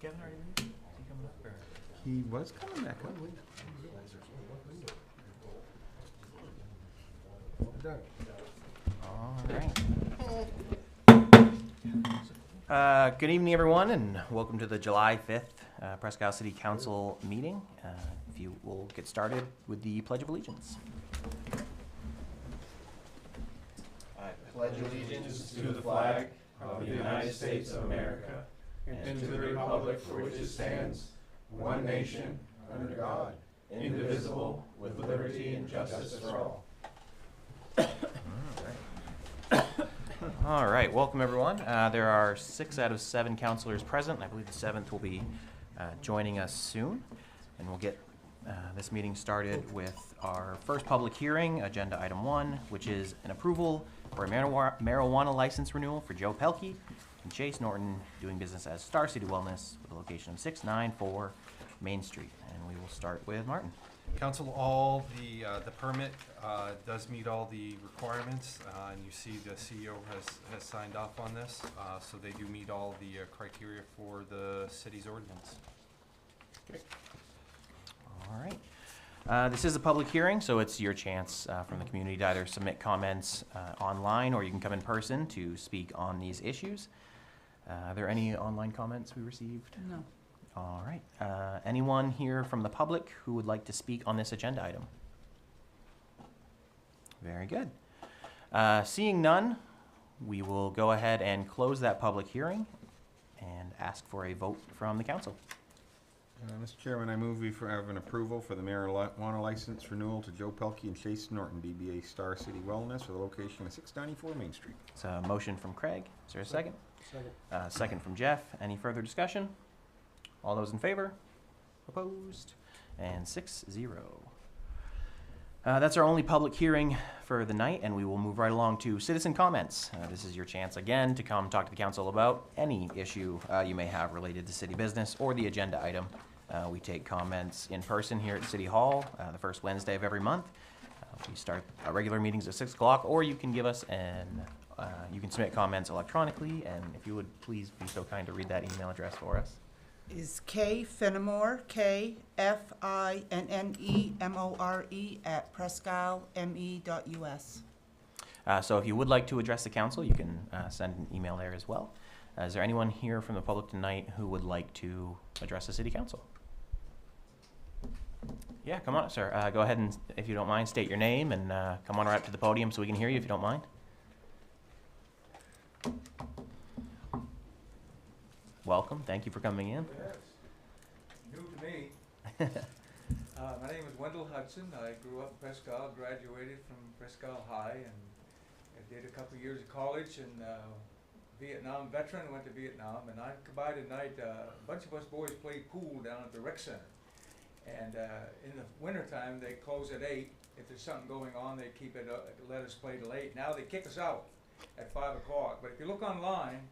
Kevin already leave? Is he coming up or? He was coming back up. All right. Good evening, everyone, and welcome to the July 5th Presque City Council meeting. If you will get started with the Pledge of Allegiance. I pledge allegiance to the flag of the United States of America and to the republic for which it stands, one nation, under God, indivisible, with liberty and justice for all. All right, welcome everyone. There are 6 out of 7 councilors present. I believe the 7th will be joining us soon. And we'll get this meeting started with our first public hearing, agenda item 1, which is an approval for a marijuana license renewal for Joe Pelkey and Chase Norton, doing business as Star City Wellness with a location of 694 Main Street. And we will start with Martin. Council, all the permit does meet all the requirements, and you see the CEO has signed off on this, so they do meet all the criteria for the city's ordinance. Okay. All right. This is a public hearing, so it's your chance from the community to either submit comments online, or you can come in person to speak on these issues. Are there any online comments we received? No. All right. Anyone here from the public who would like to speak on this agenda item? Very good. Seeing none, we will go ahead and close that public hearing and ask for a vote from the council. Mr. Chairman, I move we have an approval for the marijuana license renewal to Joe Pelkey and Chase Norton, DBA Star City Wellness, with a location of 694 Main Street. It's a motion from Craig. Is there a second? Second. Second from Jeff. Any further discussion? All those in favor? Opposed? And 6-0. That's our only public hearing for the night, and we will move right along to citizen comments. This is your chance again to come talk to the council about any issue you may have related to city business or the agenda item. We take comments in person here at City Hall the first Wednesday of every month. We start our regular meetings at 6 o'clock, or you can give us you can submit comments electronically, and if you would please be so kind to read that email address for us. Is K Finnemore, KFINNEMORE at presqueme.us. So if you would like to address the council, you can send an email there as well. Is there anyone here from the public tonight who would like to address the city council? Yeah, come on up, sir. Go ahead and, if you don't mind, state your name and come on right up to the podium so we can hear you if you don't mind. Welcome. Thank you for coming in. Yes. New to me. My name is Wendell Hudson. I grew up in Presque, graduated from Presque High, and I did a couple years of college, and Vietnam veteran, went to Vietnam, and I by tonight, a bunch of us boys played pool down at the rec center. And in the wintertime, they close at 8. If there's something going on, they keep it let us play till 8. Now they kick us out at 5 o'clock. But if you look online,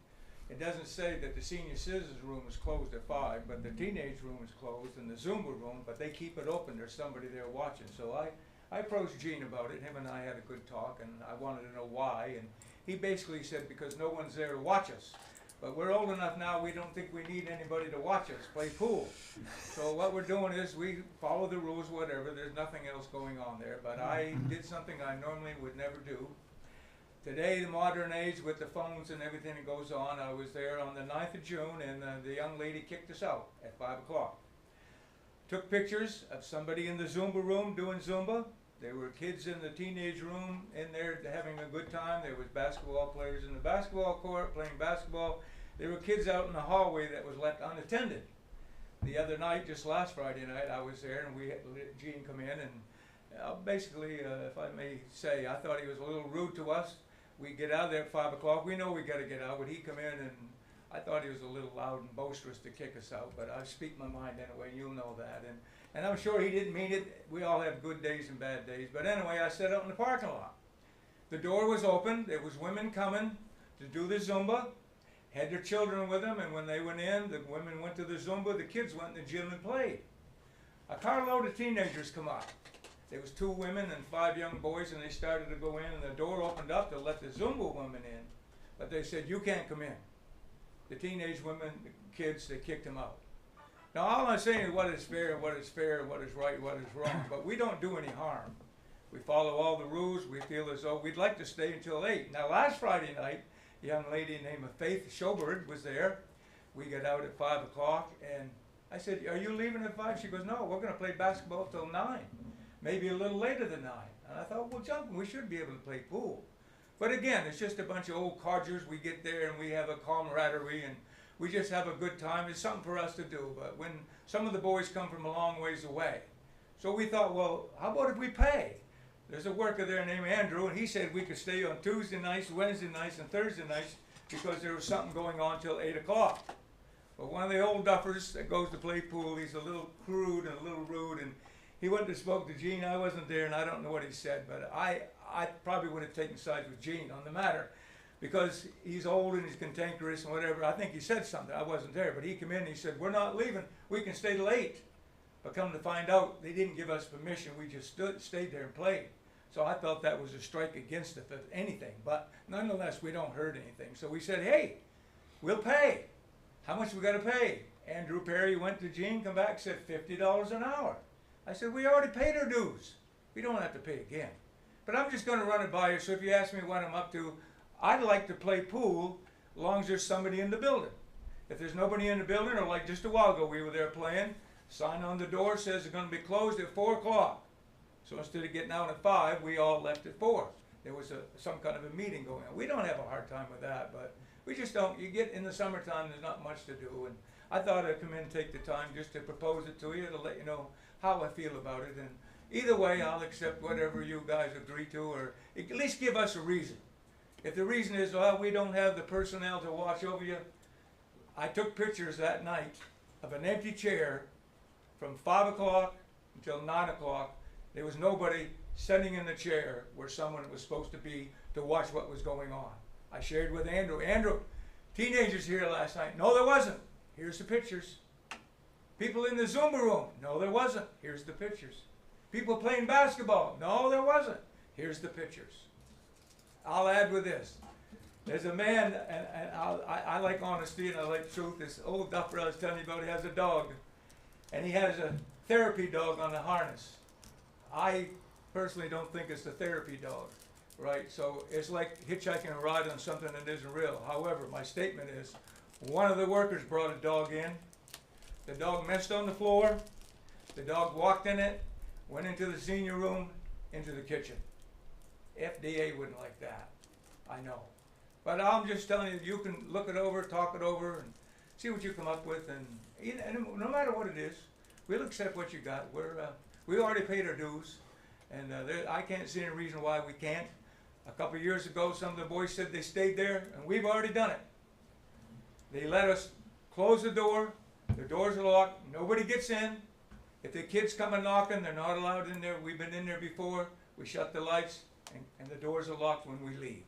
it doesn't say that the senior citizens room is closed at 5, but the teenage room is closed and the Zumba room, but they keep it open. There's somebody there watching. So I approached Gene about it. Him and I had a good talk, and I wanted to know why. And he basically said because no one's there to watch us. But we're old enough now, we don't think we need anybody to watch us play pool. So what we're doing is we follow the rules, whatever. There's nothing else going on there. But I did something I normally would never do. Today, the modern age with the phones and everything that goes on, I was there on the 9th of June, and the young lady kicked us out at 5 o'clock. Took pictures of somebody in the Zumba room doing Zumba. There were kids in the teenage room in there having a good time. There was basketball players in the basketball court playing basketball. There were kids out in the hallway that was left unattended. The other night, just last Friday night, I was there, and we had Gene come in, and basically, if I may say, I thought he was a little rude to us. We get out of there at 5 o'clock. We know we got to get out, but he come in, and I thought he was a little loud and boisterous to kick us out. But I speak my mind anyway. You'll know that, and I'm sure he didn't mean it. We all have good days and bad days. But anyway, I sat out in the parking lot. The door was open. There was women coming to do the Zumba. Had their children with them, and when they went in, the women went to the Zumba. The kids went in the gym and played. A carload of teenagers come out. There was 2 women and 5 young boys, and they started to go in, and the door opened up to let the Zumba women in. But they said, you can't come in. the teenage women, the kids, they kicked him out. Now, all I'm saying is what is fair, what is fair, what is right, what is wrong, but we don't do any harm. We follow all the rules. We feel as though we'd like to stay until 8. Now, last Friday night, a young lady named Faith Schobert was there. We got out at 5 o'clock, and I said, "Are you leaving at 5?" She goes, "No, we're going to play basketball till 9, maybe a little later than 9. And I thought, well, jump, we should be able to play pool. But again, it's just a bunch of old codgers. We get there, and we have a camaraderie, and we just have a good time. It's something for us to do. But when some of the boys come from a long ways away, so we thought, well, how about if we pay? There's a worker there named Andrew, and he said we could stay on Tuesday nights, Wednesday nights, and Thursday nights because there was something going on till 8 o'clock. But one of the old duffers that goes to play pool, he's a little crude and a little rude, and he went and spoke to Gene. I wasn't there, and I don't know what he said, but I probably would have taken sides with Gene on the matter because he's old and he's cantankerous and whatever. I think he said something. I wasn't there, but he came in and he said, "We're not leaving. We can stay till 8. But come to find out, they didn't give us permission. We just stayed there and played. So I thought that was a strike against it, if anything. But nonetheless, we don't hurt anything. So we said, hey, we'll pay. How much we got to pay? Andrew Perry went to Gene, come back, said $50 an hour. I said, we already paid our dues. We don't have to pay again. But I'm just going to run it by you. So if you ask me what I'm up to, I'd like to play pool as long as there's somebody in the building. If there's nobody in the building, or like just a while ago we were there playing, sign on the door says it's going to be closed at 4 o'clock. So instead of getting out at 5, we all left at 4. There was some kind of a meeting going on. We don't have a hard time with that, but we just don't. You get in the summertime, there's not much to do. And I thought I'd come in and take the time just to propose it to you, to let you know how I feel about it. And either way, I'll accept whatever you guys agree to, or at least give us a reason. If the reason is, well, we don't have the personnel to watch over you, I took pictures that night of an empty chair from 5 o'clock until 9 o'clock. There was nobody sitting in the chair where someone was supposed to be to watch what was going on. I shared with Andrew. Andrew, teenagers here last night. No, there wasn't. Here's the pictures. People in the Zumba room. No, there wasn't. Here's the pictures. People playing basketball. No, there wasn't. Here's the pictures. I'll add with this. There's a man, and I like honesty and I like truth. This old duffer I was telling you about, he has a dog. And he has a therapy dog on the harness. I personally don't think it's the therapy dog, right? So it's like hitchhiking a ride on something that isn't real. However, my statement is, one of the workers brought a dog in. The dog messed on the floor. The dog walked in it, went into the senior room, into the kitchen. FDA wouldn't like that, I know. But I'm just telling you, you can look it over, talk it over, and see what you come up with. And no matter what it is, we'll accept what you got. We already paid our dues, and I can't see any reason why we can't. A couple of years ago, some of the boys said they stayed there, and we've already done it. They let us close the door. The doors are locked. Nobody gets in. If the kids come and knocking, they're not allowed in there. We've been in there before. We shut the lights, and the doors are locked when we leave.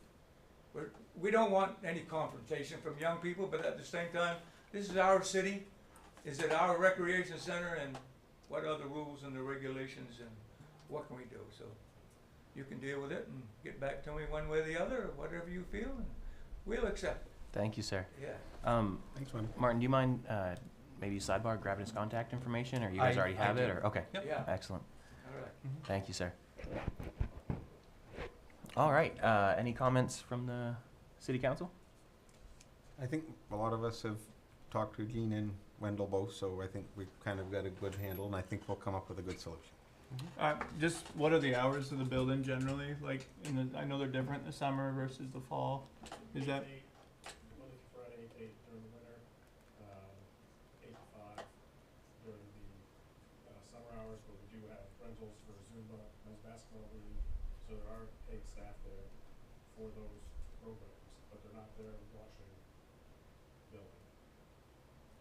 We don't want any confrontation from young people, but at the same time, this is our city. Is it our recreation center, and what are the rules and the regulations, and what can we do? So you can deal with it and get back to me one way or the other, or whatever you feel, and we'll accept it. Thank you, sir. Yeah. Thanks, Wendell. Martin, do you mind maybe sidebar grabbing his contact information, or you guys already have I it? do. Or okay, Yep. Yeah. excellent. All right. Thank you, sir. All right. Any comments from the city council? I think a lot of us have talked to Gene and Wendell both, so I think we've kind of got a good handle, and I think we'll come up with a good solution. Just what are the hours of the building generally? Like, I know they're different in the summer versus the fall. Is that Monday through Friday, 8 to 8 during the winter, 8 to 5 during the summer hours, but we do have rentals for Zumba, men's basketball league, so there are paid staff there for those programs, but they're not there watching building.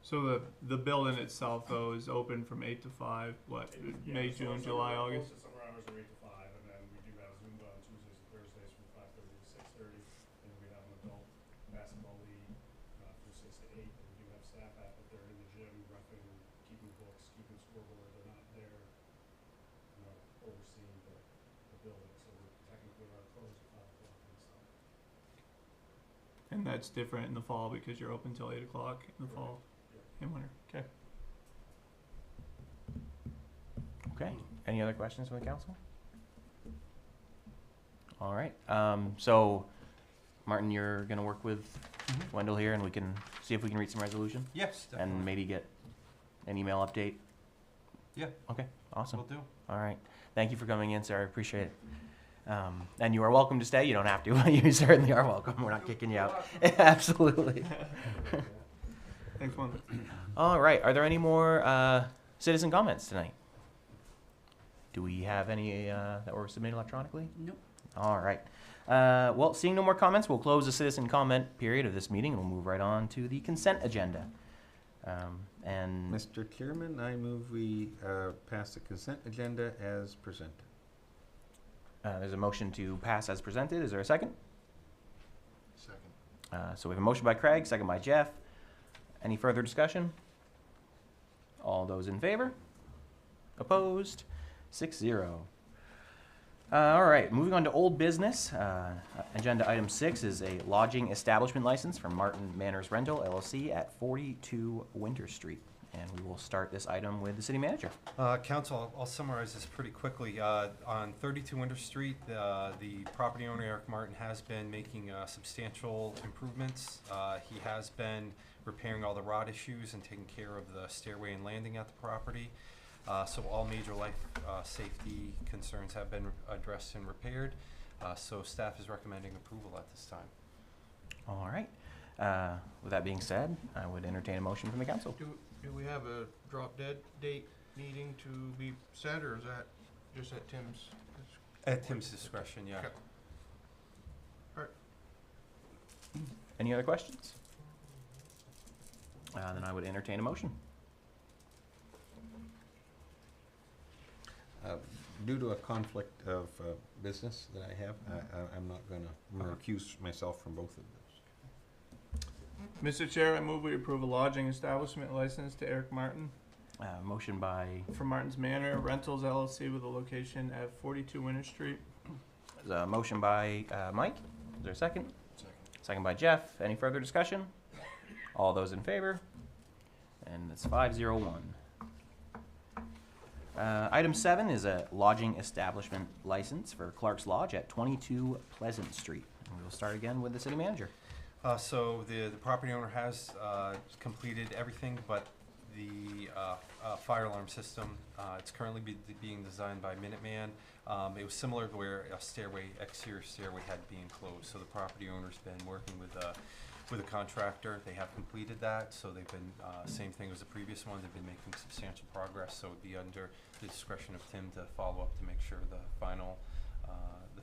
so? The building itself though is open from 8 to 5. What? May, So June, summer- July, most August. of the summer hours are 8 to 5, and then we do have Zumba on Tuesdays and Thursdays from 5:30 to 6:30, and we have an adult basketball league from 6 to 8, and we do have staff at it. They're in the gym, roughing, keeping books, keeping scoreboard. They're not there, overseeing the building, so we're technically are closed at 5 o'clock and stuff. And and that's different in the fall because you're open till 8 o'clock in the fall and winter. Okay. Okay, any other questions from the council? All right, so Martin, you're gonna work with Wendell here and we can see if we can reach some resolution Yes, and definitely. maybe get an email update? Yeah. Okay, awesome. Will do. All right, thank you for coming in, sir, I appreciate it. And you are welcome to stay, you don't have to, you certainly are welcome, we're not kicking you out. Absolutely. Thanks, Wendell. All right, are there any more citizen comments tonight? Do we have any that were submitted electronically? Nope. All right. Well, seeing no more comments, we'll close the citizen comment period of this meeting and we'll move right on to the consent agenda. And Mr. Chairman, I move we pass the consent agenda as presented. there's a motion to pass as presented. Is there a second? Second. So we have a motion by Craig, second by Jeff. Any further discussion? All those in favor? Opposed? 6-0. All right, moving on to old business. Agenda item 6 is a lodging establishment license for Martin Manors Rental LLC at 42 Winter Street. And we will start this item with the city manager. Council, I'll summarize this pretty quickly. On 32 Winter Street, the property owner, Eric Martin, has been making substantial improvements. He has been repairing all the rot issues and taking care of the stairway and landing at the property. So all major life safety concerns have been addressed and repaired. So staff is recommending approval at this time. All right. With that being said, I would entertain a motion from the council. Do we have a drop dead date needing to be set, or is that just at Tim's? At Tim's discretion, yeah. Okay. Any other questions? Then I would entertain a motion. Due to a conflict of business that I have, I'm not gonna, I'm gonna recuse myself from both of those. Mr. Chair, I move we approve a lodging establishment license to Eric Martin Motion by for Martin's Manor Rentals LLC with a location at 42 Winter Street. there's a motion by Mike. Is there a second? Second. Second by Jeff. Any further discussion? All those in favor? And it's 5-0-1. Item 7 is a lodging establishment license for Clark's Lodge at 22 Pleasant Street. And we will start again with the city manager. So the property owner has completed everything but the fire alarm system. It's currently being designed by Minuteman. It was similar to where a stairway, exterior stairway had been closed. So the property owner's been working with a contractor. They have completed that, so they've been, same thing as the previous one, they've been making substantial progress, so it'd be under the discretion of Tim to follow up to make sure the final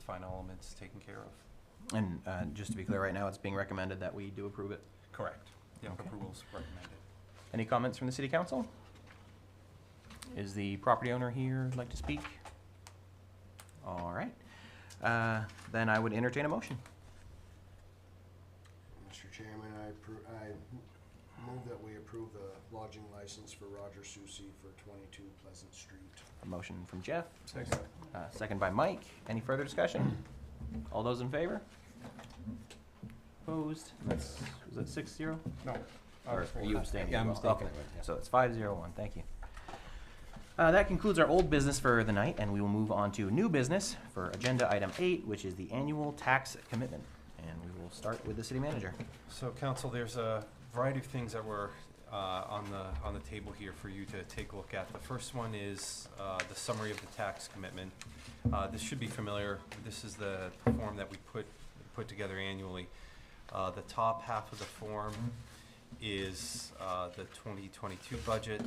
element's taken care of. And just to be clear, right now it's being recommended that we do approve it. Correct. Yeah, Okay. approval's recommended. Any comments from the city council? Is the property owner here like to speak? All right. Then I would entertain a motion. Mr. Chairman, I move that we approve the lodging license for Roger Susi for 22 Pleasant Street. A motion from Jeff, Second. second by Mike. Any further discussion? All those in favor? Opposed? Was that 6-0? No. Or are you abstaining? Yeah, I'm as well? abstaining. Okay. So it's 5-0-1, thank you. That concludes our old business for the night, and we will move on to new business for agenda item 8, which is the annual tax commitment. And we will start with the city manager. So council, there's a variety of things that were on the table here for you to take a look at. The first one is the summary of the tax commitment. This should be familiar. This is the form that we put together annually. The top half of the form is the 2022 budget,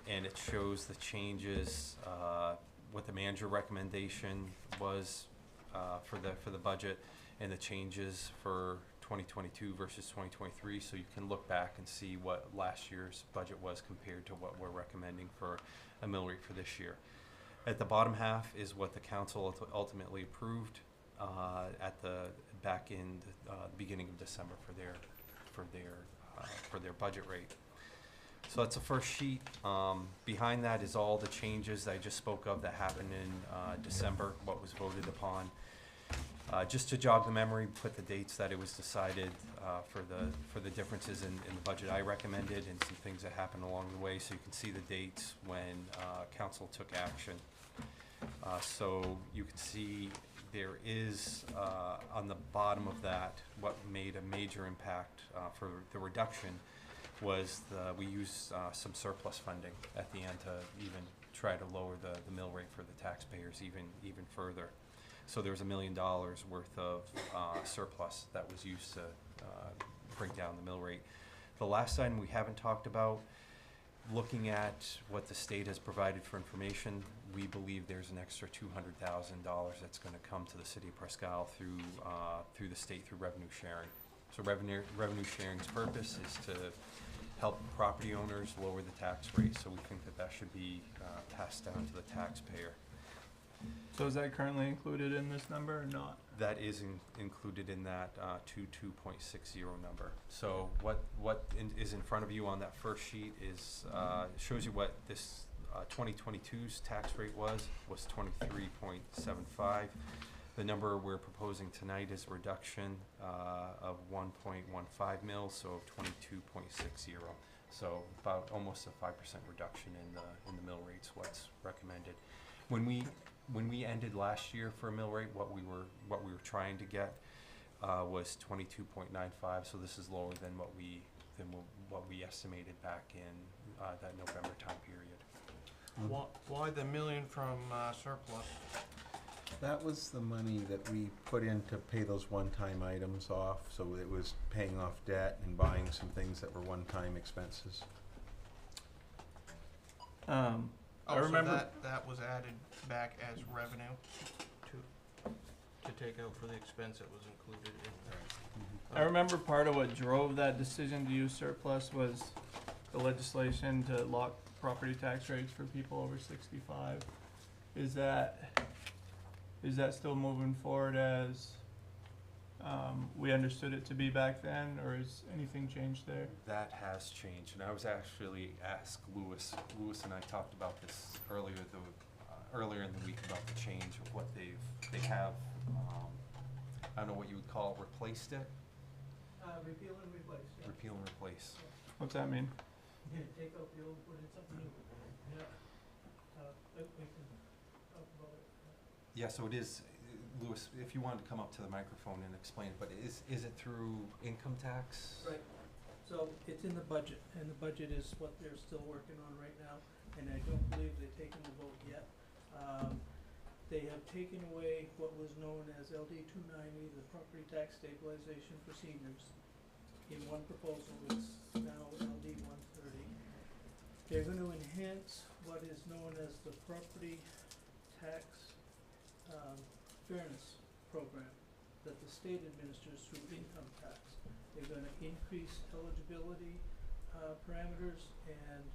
and it shows the changes, what the manager recommendation was for the budget, and the changes for 2022 versus 2023, so you can look back and see what last year's budget was compared to what we're recommending for a mill rate for this year. At the bottom half is what the council ultimately approved at the back end, beginning of December for their budget rate. So that's the first sheet. Behind that is all the changes that I just spoke of that happened in December, what was voted upon. Just to jog the memory, put the dates that it was decided for the differences in the budget I recommended and some things that happened along the way, so you can see the dates when council took action. So you can see there is, on the bottom of that, what made a major impact for the reduction was we used some surplus funding at the end to even try to lower the mill rate for the taxpayers even further. So there was $1 million worth of surplus that was used to bring down the mill rate. The last item we haven't talked about, looking at what the state has provided for information, we believe there's an extra $200,000 that's going to come to the city of Presque through the state through revenue sharing. So revenue sharing's purpose is to help property owners lower the tax rate. So we think that should be passed down to the taxpayer. So is that currently included in this number or not? That is included in that 22.60 number. So what is in front of you on that first sheet is shows you what this 2022's tax rate was 23.75. The number we're proposing tonight is a reduction of 1.15 mils, so 22.60. So about almost a 5% reduction in the mill rates. What's recommended. When we ended last year for a mill rate, what we were trying to get was 22.95. So this is lower than what we estimated back in that November time period. Why the million from surplus? That was the money that we put in to pay those one-time items off, so it was paying off debt and buying some things that were one-time expenses. I remember So that was added back as revenue to take out for the expense that was included in there. I remember part of what drove that decision to use surplus was the legislation to lock property tax rates for people over 65. Is that still moving forward as we understood it to be back then, or has anything changed there? That has changed, and I was actually asked Lewis. Lewis and I talked about this earlier in the week about the change of what they have. I don't know what you would call replaced it. Repeal and replace. Yeah. Repeal and replace. What's that mean? Yeah, take out the old, put in something new. Yeah. We can talk about it. Yeah, so it is, Lewis, if you wanted to come up to the microphone and explain, but is it through income tax? Right. So it's in the budget, and the budget is what they're still working on right now, and I don't believe they've taken the vote yet. They have taken away what was known as LD 290, the property tax stabilization for seniors. In one proposal, it's now LD 130. They're going to enhance what is known as the property tax fairness program that the state administers through income tax. They're going to increase eligibility parameters and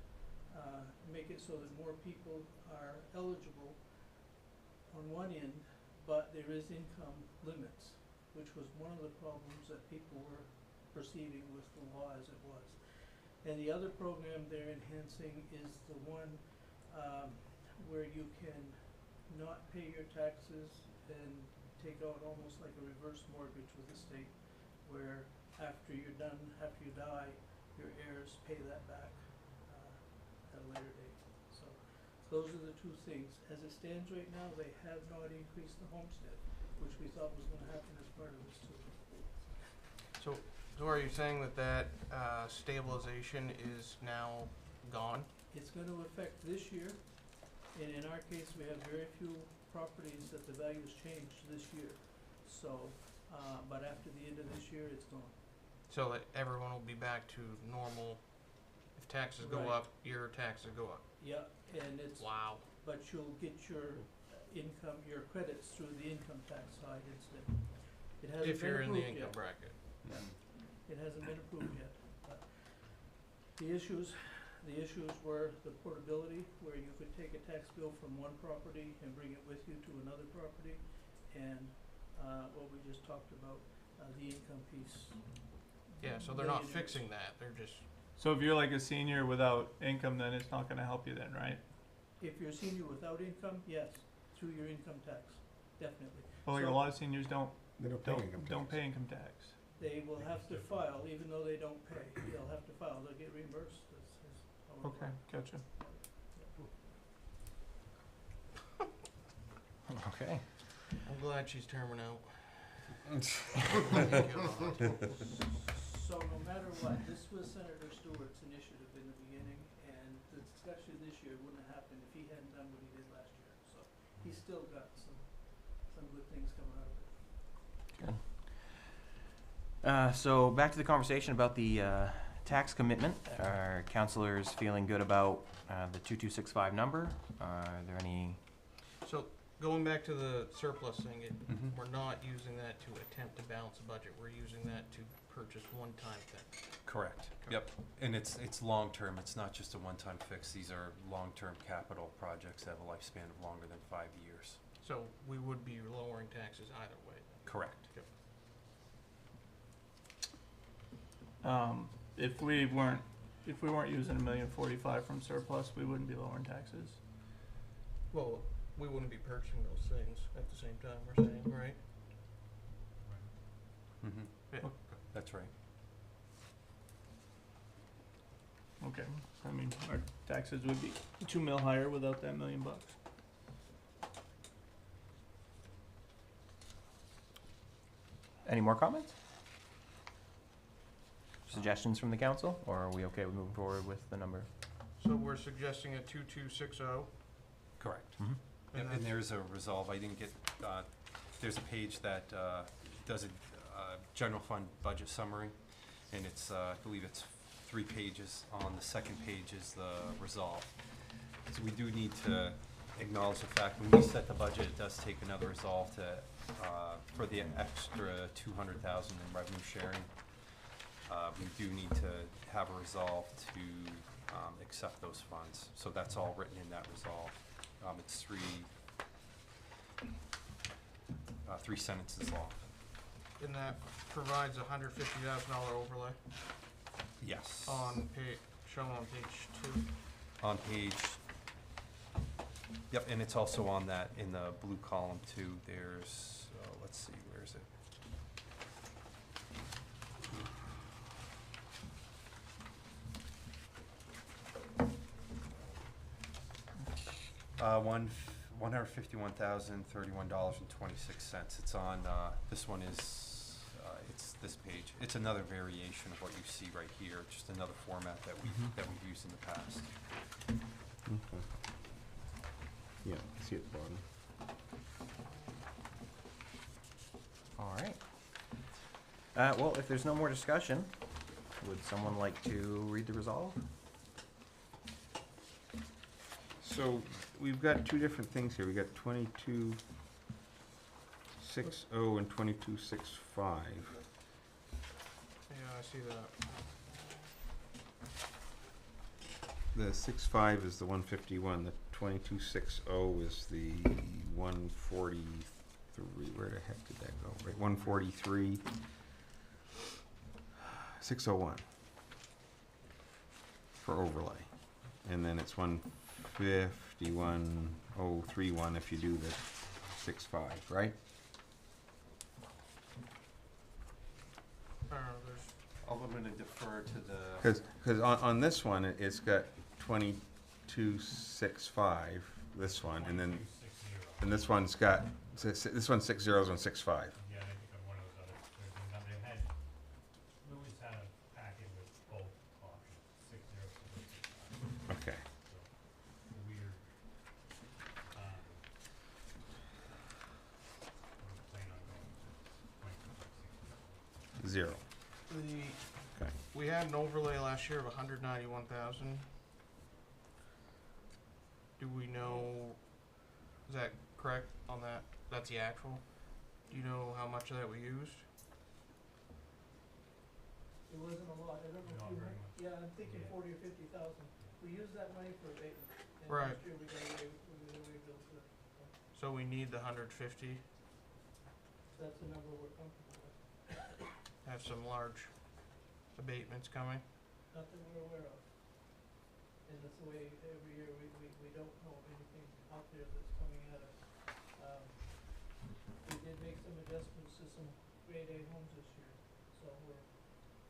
make it so that more people are eligible on one end, but there is income limits, which was one of the problems that people were perceiving with the law as it was. And the other program they're enhancing is the one where you can not pay your taxes and take out almost like a reverse mortgage with the state, where after you're done, after you die, your heirs pay that back at a later date. So those are the two things. As it stands right now, they have not increased the homestead, which we thought was gonna happen as part of this too. So are you saying that stabilization is now gone? It's gonna affect this year, and in our case, we have very few properties that the values changed this year. So, but after the end of this year, it's gone. So that everyone will be back to normal. If taxes go Right. up, your taxes go up. Yeah, and it's, Wow. but you'll get your income, your credits through the income tax side instead. It hasn't If you're been in the approved income yet. bracket. It hasn't been approved yet, but the issues were the portability, where you could take a tax bill from one property and bring it with you to another property, and, what we just talked about, the income piece. Yeah, so they're not Millionaires. fixing that, they're just, So if you're like a senior without income, then it's not gonna help you then, right? If you're a senior without income, yes, through your income tax, definitely. Well, like a So- lot of seniors don't They don't pay income tax. don't pay income tax. They will have to file, even though they don't pay, they'll have to file, they'll get reimbursed, is how it Okay, works. gotcha. Okay. I'm glad she's terming out. So no matter what, this was Senator Stewart's initiative in the beginning, and the discussion this year wouldn't have happened if he hadn't done what he did last year, so he's still got some good things coming out of it. Good. So back to the conversation about the tax commitment. Are councillors feeling good about the 2265 number? Are there any? So, going back to the surplus thing, Mhm. we're not using that to attempt to balance the budget, we're using that to purchase one-time thing. Correct. Yep. And it's long-term. It's not just a one-time fix. These are long-term capital projects that have a lifespan of longer than 5 years. So, we would be lowering taxes either way. Correct. If we weren't using $1,045,000 from surplus, we wouldn't be lowering taxes. Well, we wouldn't be purchasing those things at the same time, we're saying, right? Mm-hmm. Yeah. That's right. Okay, I mean, our taxes would be $2 million higher without that $1 million. Any more comments? Suggestions from the council, or are we okay with moving forward with the number? So we're suggesting a 2260. Correct. Mm-hmm. And there's a resolve. I didn't get, there's a page that does a general fund budget summary, and it's, I believe it's 3 pages. On the second page is the resolve. So we do need to acknowledge the fact when we set the budget, it does take another resolve to, for the extra 200,000 in revenue sharing. We do need to have a resolve to accept those funds. So that's all written in that resolve. It's three sentences long. And that provides a $150,000 overlay Yes. shown on page 2. On page, yep, and it's also on that, in the blue column too. There's, let's see, where is it? $151,031.26. It's on, this one is, it's this page. It's another variation of what you see right here, just another format that we've used in the past. Okay. Yeah, see at the bottom. All right. Well, if there's no more discussion, would someone like to read the resolve? So, we've got two different things here. We got 2260 and 2265. Yeah, I see that. The 65 is the 151, the 2260 is the 143, where the heck did that go? Right, 143, 601 for overlay. And then it's 151,031 if you do the 65, right? I'm gonna defer to the. Because on this one, it's got 2265, this one, and then, and this one's got, this one's 6 zeros and 65. Yeah, I think of one of those others, they had, Louis had a packet with both options, 60 and 65. Okay. So, weird, we're planning on going to 22, 60. 0. Okay. We had an overlay last year of 191,000. Do we know, is that correct on that? That's the actual? Do you know how much of that we used? It wasn't a lot, I don't know Not if you, very much. yeah, I'm thinking Yeah. 40 or 50,000. We used that money for abatement, and Right. last year we got away bills for it. So we need the 150, That's the number we're comfortable with, have some large abatements coming. not that we're aware of. And that's the way every year, we don't know of anything out there that's coming at us. We've did make some adjustments to some grade A homes this year, so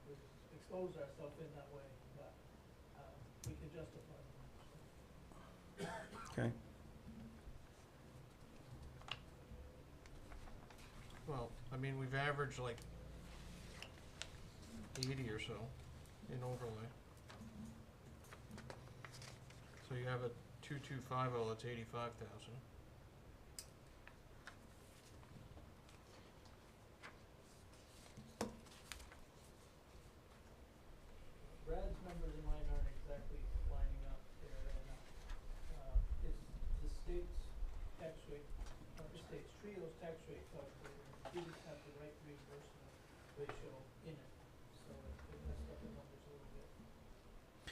we've exposed ourselves in that way, but, we can justify them. Okay. Well, I mean, we've averaged like 80 or so in overlay. So you have a 2250, that's 85,000. Brad's numbers and mine aren't exactly lining up there, and, it's the state's tax rate, the state's trio's tax rate calculator didn't have the right reimbursement ratio in it, so it messed up the numbers a little bit.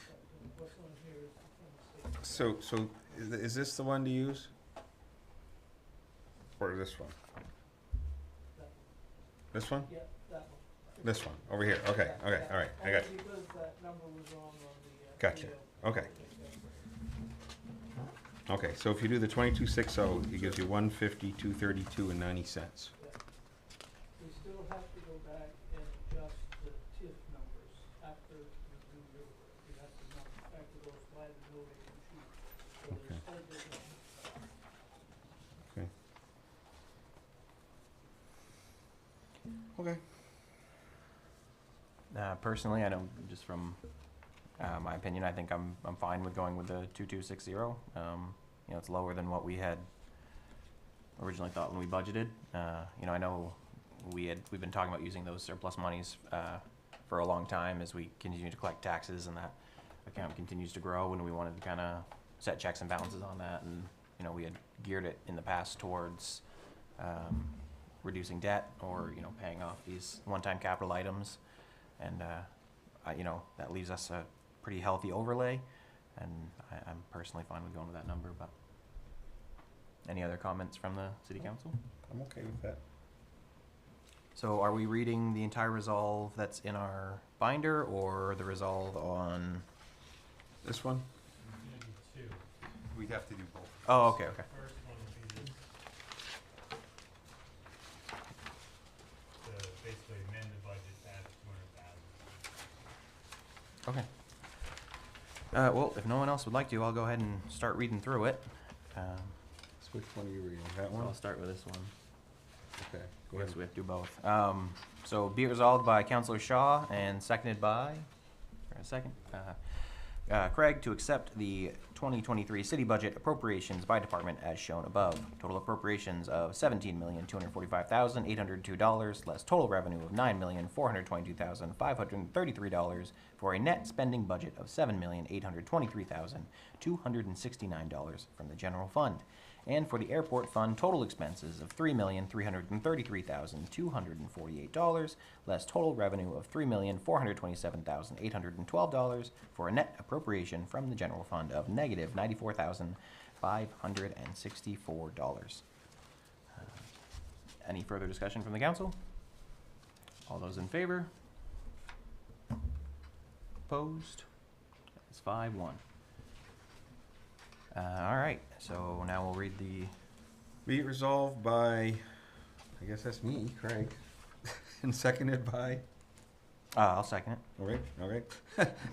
But, what's on here is from the state. So is this the one to use? Or this one? That one. This one? Yeah, that one. This one, over here, okay, Yeah, okay, yeah. all right, I got you. Because that number was wrong on the, Gotcha. trio. Okay. Okay, so if you do the 2260, it gives you 150,232 and 90 cents. We still have to go back and adjust the TIF numbers after we do your work. We have to factor those by the mill rate and shoot. So there's whole different. Okay. Personally, I know just from my opinion, I think I'm fine with going with the 2260. You know, it's lower than what we had originally thought when we budgeted. You know, I know we've been talking about using those surplus monies for a long time as we continue to collect taxes, and that account continues to grow, and we wanted to kind of set checks and balances on that. And you know, we had geared it in the past towards reducing debt or, you know, paying off these one-time capital items. And, you know, that leaves us a pretty healthy overlay, and I'm personally fine with going with that number. But any other comments from the city council? I'm okay with that. So are we reading the entire resolve that's in our binder, or the resolve on? This one? We'd have to do both. Oh, okay, okay. First one would be this. To basically amend the budget to add 200,000. Okay. Well, if no one else would like to, I'll go ahead and start reading through it. So which one are you reading? That So one? I'll start with this one. Okay, go Yes, ahead. we have to do both. So be it resolved by Councillor Shaw and seconded by, for a second, Craig, to accept the 2023 city budget appropriations by department as shown above. Total appropriations of $17,245,802, less total revenue of $9,422,533, for a net spending budget of $7,823,269 from the general fund. And for the airport fund, total expenses of $3,333,248, less total revenue of $3,427,812, for a net appropriation from the general fund of negative $94,564. Any further discussion from the council? All those in favor? Opposed? It's 5-1. All right, so now we'll read the, Be it resolved by, I guess that's me, Craig, and seconded by, I'll second it. okay,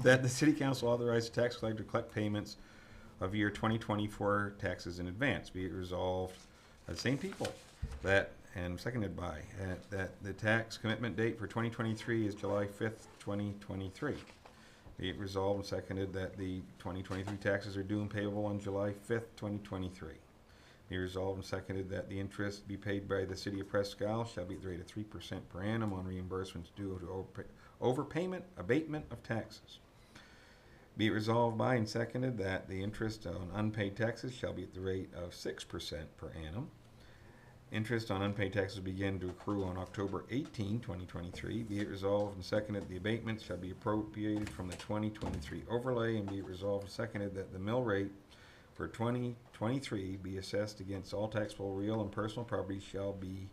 that the city council authorize the tax collector to collect payments of year 2024 taxes in advance. Be it resolved by the same people, that, and seconded by, that the tax commitment date for 2023 is July 5th, 2023. Be it resolved and seconded that the 2023 taxes are due and payable on July 5th, 2023. Be resolved and seconded that the interest be paid by the city of Presque shall be at the rate of 3% per annum on reimbursements due to overpayment, abatement of taxes. Be it resolved by and seconded that the interest on unpaid taxes shall be at the rate of 6% per annum. Interest on unpaid taxes begin to accrue on October 18, 2023. Be it resolved and seconded the abatements shall be appropriated from the 2023 overlay, and be it resolved and seconded that the mill rate for 2023 be assessed against all taxable real and personal property shall be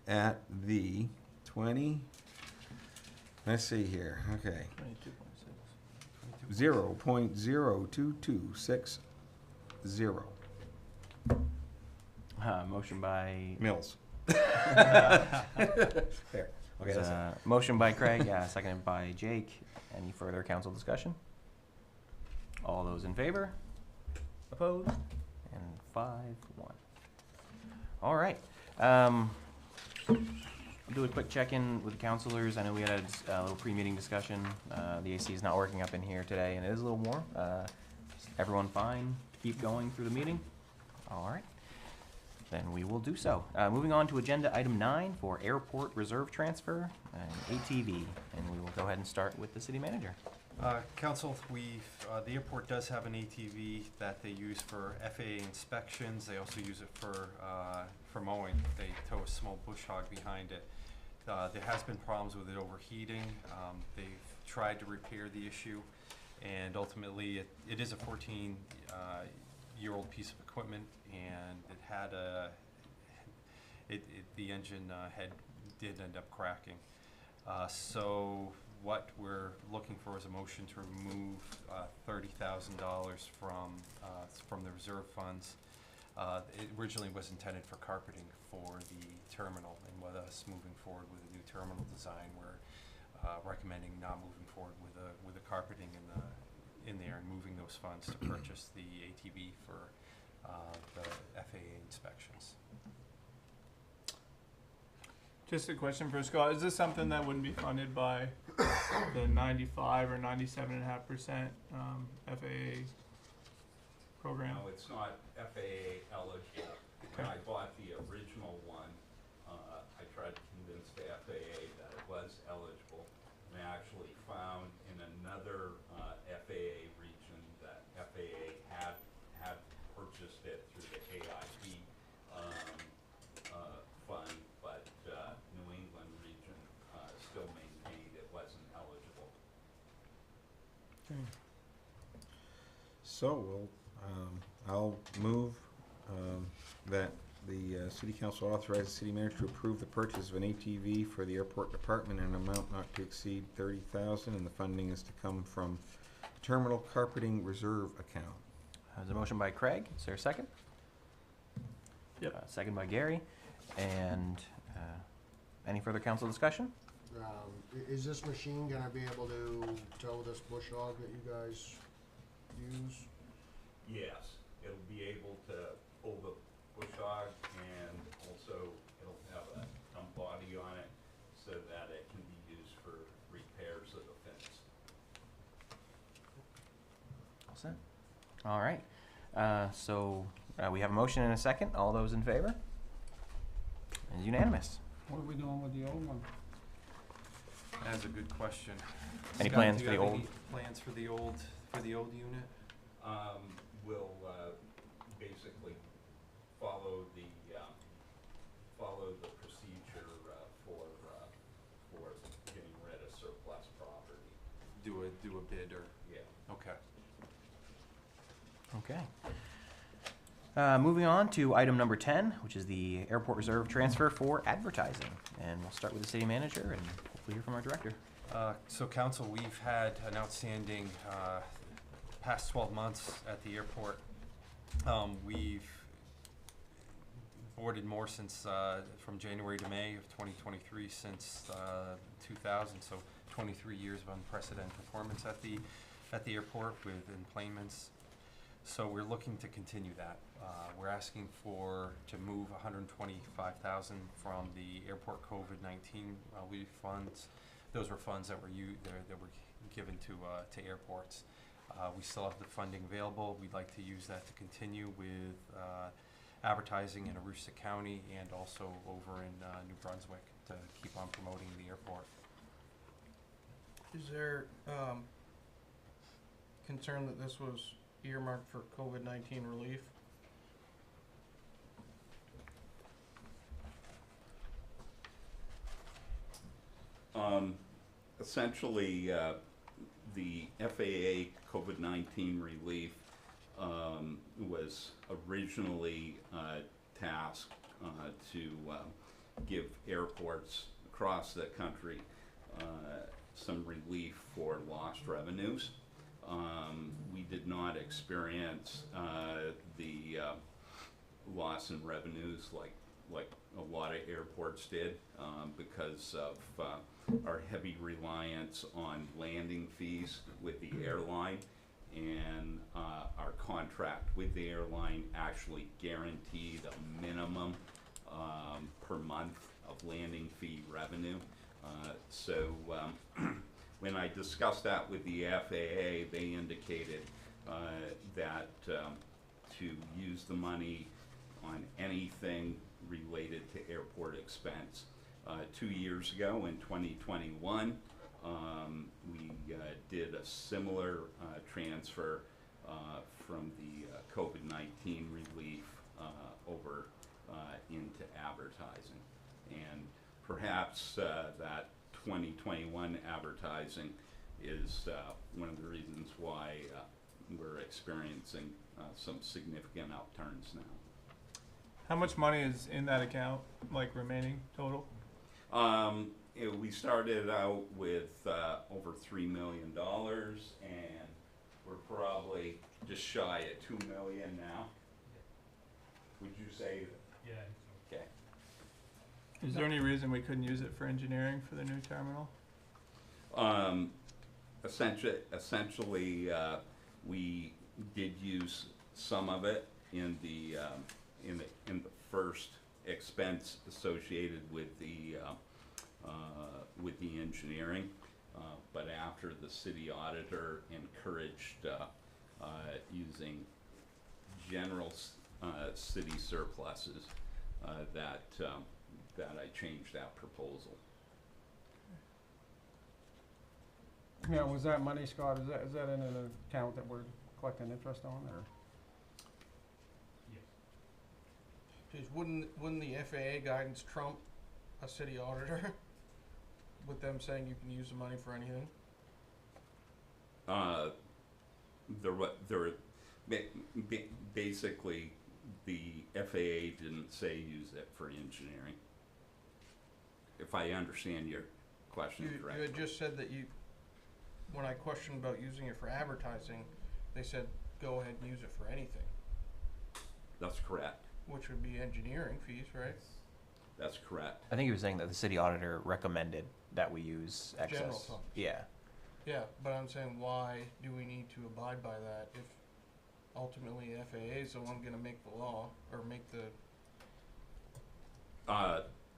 at the 20, let's see here, okay, 0.02260. Motion by Mills. There. Okay, There's that's it. a motion by Craig, seconded by Jake. Any further council discussion? All those in favor? Opposed? And 5-1. All right. I'll do a quick check-in with the councilors. I know we had a little pre-meeting discussion. The AC is not working up in here today, and it is a little warm. Everyone fine to keep going through the meeting? All right. Then we will do so. Moving on to agenda item 9 for airport reserve transfer and ATV. And we will go ahead and start with the city manager. Council, the airport does have an ATV that they use for FAA inspections. They also use it for mowing. They tow a small bush hog behind it. There has been problems with it overheating. They've tried to repair the issue, and ultimately it is a 14-year-old piece of equipment, and it had the engine head did end up cracking. So what we're looking for is a motion to remove $30,000 from the reserve funds. It originally was intended for carpeting for the terminal, and with us moving forward with a new terminal design, we're recommending not moving forward with the carpeting in there and moving those funds to purchase the ATV for the FAA inspections. Just a question for Scott. Is this something that wouldn't be funded by the 95 or 97.5% FAA program? No, it's not FAA eligible. When I bought the original one, I tried to convince the FAA that it was eligible. And I actually found in another FAA region that FAA had purchased it through the AIP fund, but New England region still maintained it wasn't eligible. So I'll move that the city council authorize the city manager to approve the purchase of an ATV for the airport department in an amount not to exceed $30,000, and the funding is to come from terminal carpeting reserve account. There's a motion by Craig. Is there a second? Yep. Second by Gary. And any further council discussion? Is this machine gonna be able to tow this bush hog that you guys use? Yes, it'll be able to pull the bush hog, and also it'll have a dump body on it so that it can be used for repairs of the fence. All set. All right. So we have a motion and a second. All those in favor? It's unanimous. What are we doing with the old one? That's a good question. Any Scott, plans do you for the have old? any plans for the old unit? We'll basically follow the procedure for getting rid of surplus property. Do a bid or? Yeah. Okay. Okay. Moving on to item number 10, which is the airport reserve transfer for advertising. And we'll start with the city manager and hopefully hear from our director. So council, we've had an outstanding past 12 months at the airport. We've boarded more since from January to May of 2023 since 2000, so 23 years of unprecedented performance at the airport with enplanements. So we're looking to continue that. We're asking to move $125,000 from the airport COVID-19 relief funds. Those were funds that were given to airports. We still have the funding available. We'd like to use that to continue with advertising in Aroostook County and also over in New Brunswick to keep on promoting the airport. Is there concern that this was earmarked for COVID-19 relief? Essentially, the FAA COVID-19 relief was originally tasked to give airports across the country some relief for lost revenues. We did not experience the loss in revenues like like a lot of airports did, because of our heavy reliance on landing fees with the airline. And our contract with the airline actually guaranteed a minimum per month of landing fee revenue. So when I discussed that with the FAA, they indicated that to use the money on anything related to airport expense. 2 years ago, in 2021, we did a similar transfer from the COVID-19 relief over into advertising. And perhaps that 2021 advertising is one of the reasons why we're experiencing some significant upturns now. How much money is in that account, like remaining total? We started out with over $3 million, and we're probably just shy of $2 million now. Would you say? Yeah. Okay. Is there any reason we couldn't use it for engineering for the new terminal? Essentially, we did use some of it in the first expense associated with the engineering, but after the city auditor encouraged using general city surpluses, that I changed that proposal. Yeah, was that money, Scott, is that in an account that we're collecting interest on, or? Yes. Geez, wouldn't the FAA guidance trump a city auditor? With them saying you can use the money for anything? Basically, the FAA didn't say use it for engineering, if I understand your question correctly. You had just said that when I questioned about using it for advertising, they said go ahead and use it for anything. That's correct. Which would be engineering fees, right? That's correct. I think he was saying that the city auditor recommended that we use excess. General funds. Yeah. Yeah, but I'm saying, why do we need to abide by that if ultimately FAA is the one gonna make the law, or make the...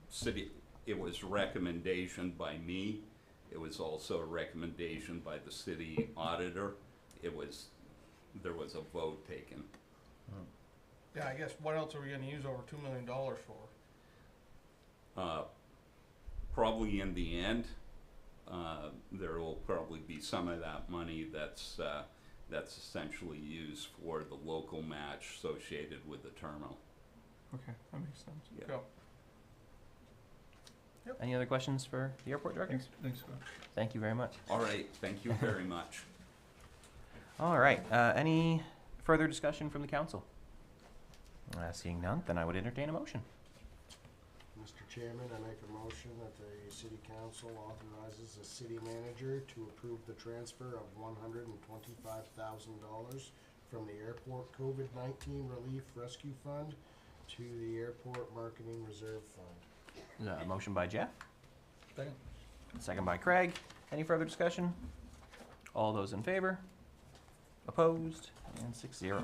City, it was recommendation by me. It was also a recommendation by the city auditor. There was a vote taken. Yeah, I guess, what else are we gonna use over $2 million for? Probably in the end, there will probably be some of that money that's essentially used for the local match associated with the terminal. Okay, that makes sense. Yeah. Go. Any other questions for the airport director? Thanks, Scott. Thank you very much. All right, thank you very much. All right, any further discussion from the council? Seeing none, then I would entertain a motion. Mr. Chairman, I make a motion that the city council authorizes the city manager to approve the transfer of $125,000 from the airport COVID-19 Relief Rescue Fund to the airport marketing reserve fund. A motion by Jeff, Second. second by Craig. Any further discussion? All those in favor? Opposed? And 6-0.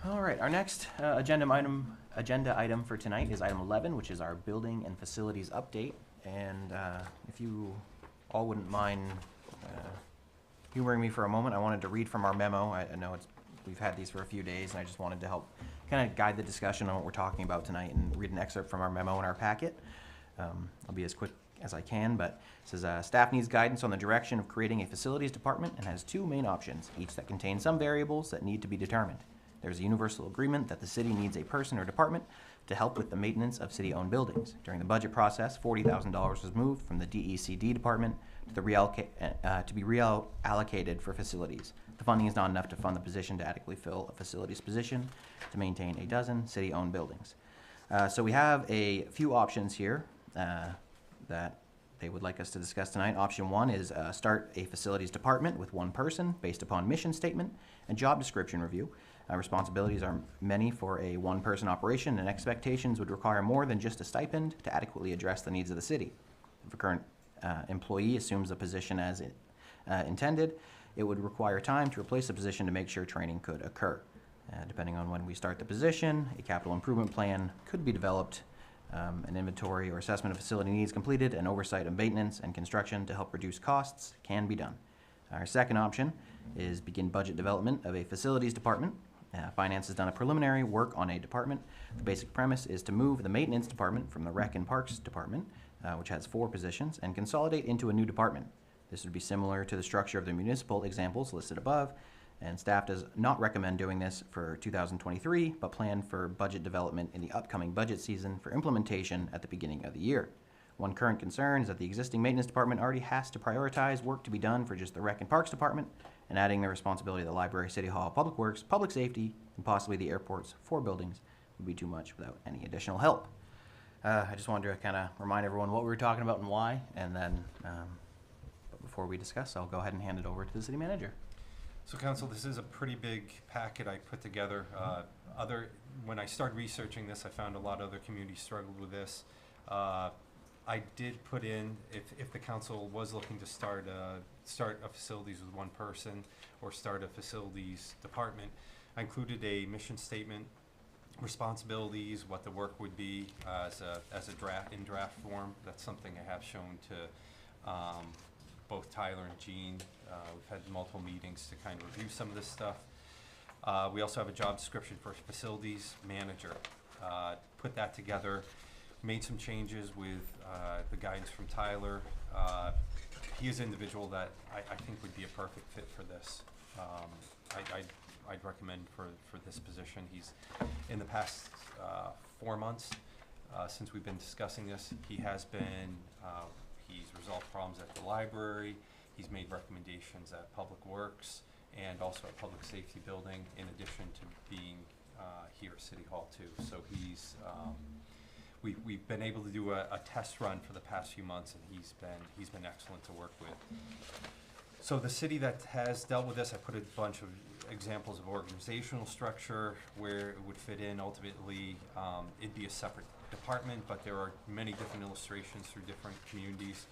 All right, our next agenda item for tonight is item 11, which is our building and facilities update. And if you all wouldn't mind humoring me for a moment, I wanted to read from our memo. I know we've had these for a few days, and I just wanted to help kind of guide the discussion on what we're talking about tonight and read an excerpt from our memo in our packet. I'll be as quick as I can, but it says, staff needs guidance on the direction of creating a facilities department and has two main options, each that contain some variables that need to be determined. There's a universal agreement that the city needs a person or department to help with the maintenance of city-owned buildings. During the budget process, $40,000 was moved from the DECD department to be reallocated for facilities. The funding is not enough to fund the position to adequately fill a facilities position to maintain a dozen city-owned buildings. So we have a few options here that they would like us to discuss tonight. Option one is start a facilities department with one person based upon mission statement and job description review. Responsibilities are many for a one-person operation, and expectations would require more than just a stipend to adequately address the needs of the city. If a current employee assumes the position as intended, it would require time to replace the position to make sure training could occur. Depending on when we start the position, a capital improvement plan could be developed, an inventory or assessment of facility needs completed, and oversight of maintenance and construction to help reduce costs can be done. Our second option is begin budget development of a facilities department. Finance has done a preliminary work on a department. The basic premise is to move the maintenance department from the Rec and Parks department, which has 4 positions, and consolidate into a new department. This would be similar to the structure of the municipal examples listed above, and staff does not recommend doing this for 2023, but plan for budget development in the upcoming budget season for implementation at the beginning of the year. One current concern is that the existing maintenance department already has to prioritize work to be done for just the Rec and Parks department, and adding the responsibility of the library, city hall, public works, public safety, and possibly the airport's 4 buildings would be too much without any additional help. I just wanted to kind of remind everyone what we were talking about and why, and then but before we discuss, I'll go ahead and hand it over to the city manager. So council, this is a pretty big packet I put together. When I started researching this, I found a lot of other communities struggled with this. I did put in, if the council was looking to start a facilities with one person or start a facilities department, I included a mission statement, responsibilities, what the work would be as a draft form. That's something I have shown to both Tyler and Jean. We've had multiple meetings to kind of review some of this stuff. We also have a job description for facilities manager. Put that together, made some changes with the guidance from Tyler. He is an individual that I think would be a perfect fit for this. I'd recommend for this position. He's in the past 4 months since we've been discussing this. He's resolved problems at the library. He's made recommendations at Public Works and also at Public Safety Building, in addition to being here at City Hall too. So he's we've been able to do a test run for the past few months, and he's been excellent to work with. So the city that has dealt with this, I put a bunch of examples of organizational structure where it would fit in. Ultimately, it'd be a separate department, but there are many different illustrations through different communities.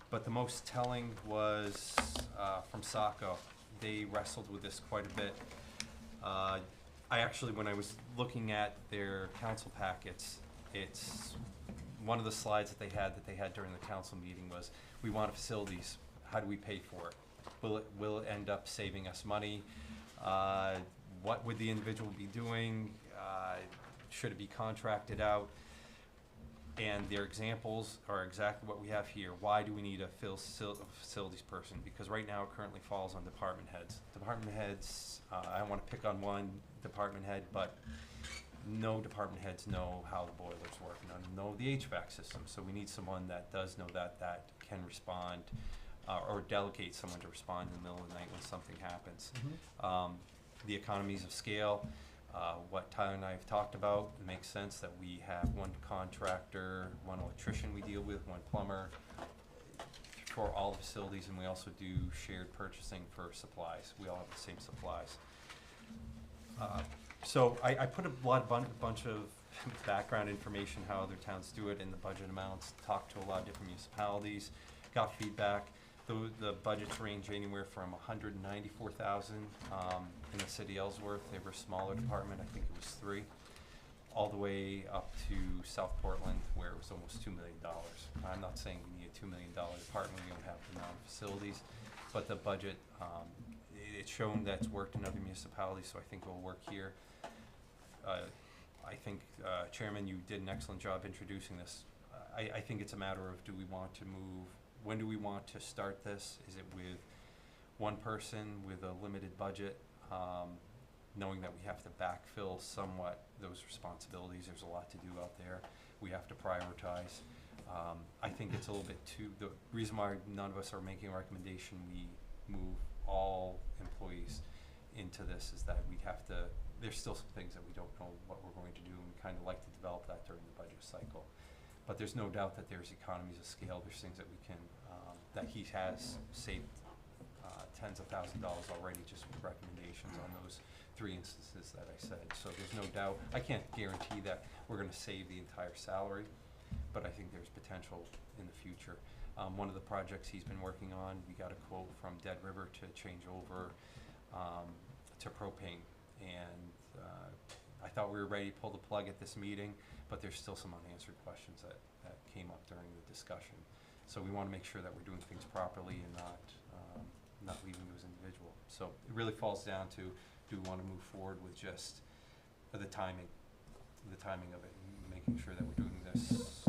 But the most telling was from Saco. They wrestled with this quite a bit. I actually, when I was looking at their council packets, it's one of the slides that they had during the council meeting was, we want facilities. How do we pay for it? Will it end up saving us money? What would the individual be doing? Should it be contracted out? And their examples are exactly what we have here. Why do we need a facilities person? Because right now it currently falls on department heads. Department heads, I don't want to pick on one department head, but no department heads know how the boilers work, none know the HVAC system. So we need someone that does know that can respond, or delegate someone to respond in the middle of the night when something happens. The economies of scale, what Tyler and I have talked about, it makes sense that we have one contractor, one electrician we deal with, one plumber for all the facilities, and we also do shared purchasing for supplies. We all have the same supplies. So I put a bunch of background information, how other towns do it, in the budget amounts, talked to a lot of different municipalities, got feedback. The budgets range anywhere from $194,000 in the city of Ellsworth. They were a smaller department, I think it was 3, all the way up to South Portland, where it was almost $2 million. I'm not saying we need a $2 million department, we don't have the amount of facilities, but the budget, it's shown that it's worked in other municipalities, so I think it will work here. I think, Chairman, you did an excellent job introducing this. I think it's a matter of, do we want to move? When do we want to start this? Is it with one person with a limited budget, knowing that we have to backfill somewhat those responsibilities? There's a lot to do out there. We have to prioritize. I think it's a little bit too, the reason why none of us are making a recommendation we move all employees into this is that we have to, there's still some things that we don't know what we're going to do, and we kind of like to develop that during the budget cycle. But there's no doubt that there's economies of scale. There's things that we can, that he has saved tens of thousands of dollars already just with recommendations on those three instances that I said. So there's no doubt, I can't guarantee that we're gonna save the entire salary, but I think there's potential in the future. One of the projects he's been working on, we got a quote from Dead River to change over to propane. And I thought we were ready to pull the plug at this meeting, but there's still some unanswered questions that came up during the discussion. So we wanna make sure that we're doing things properly and not leaving it as individual. So it really falls down to, do we wanna move forward with just the timing of it, and making sure that we're doing this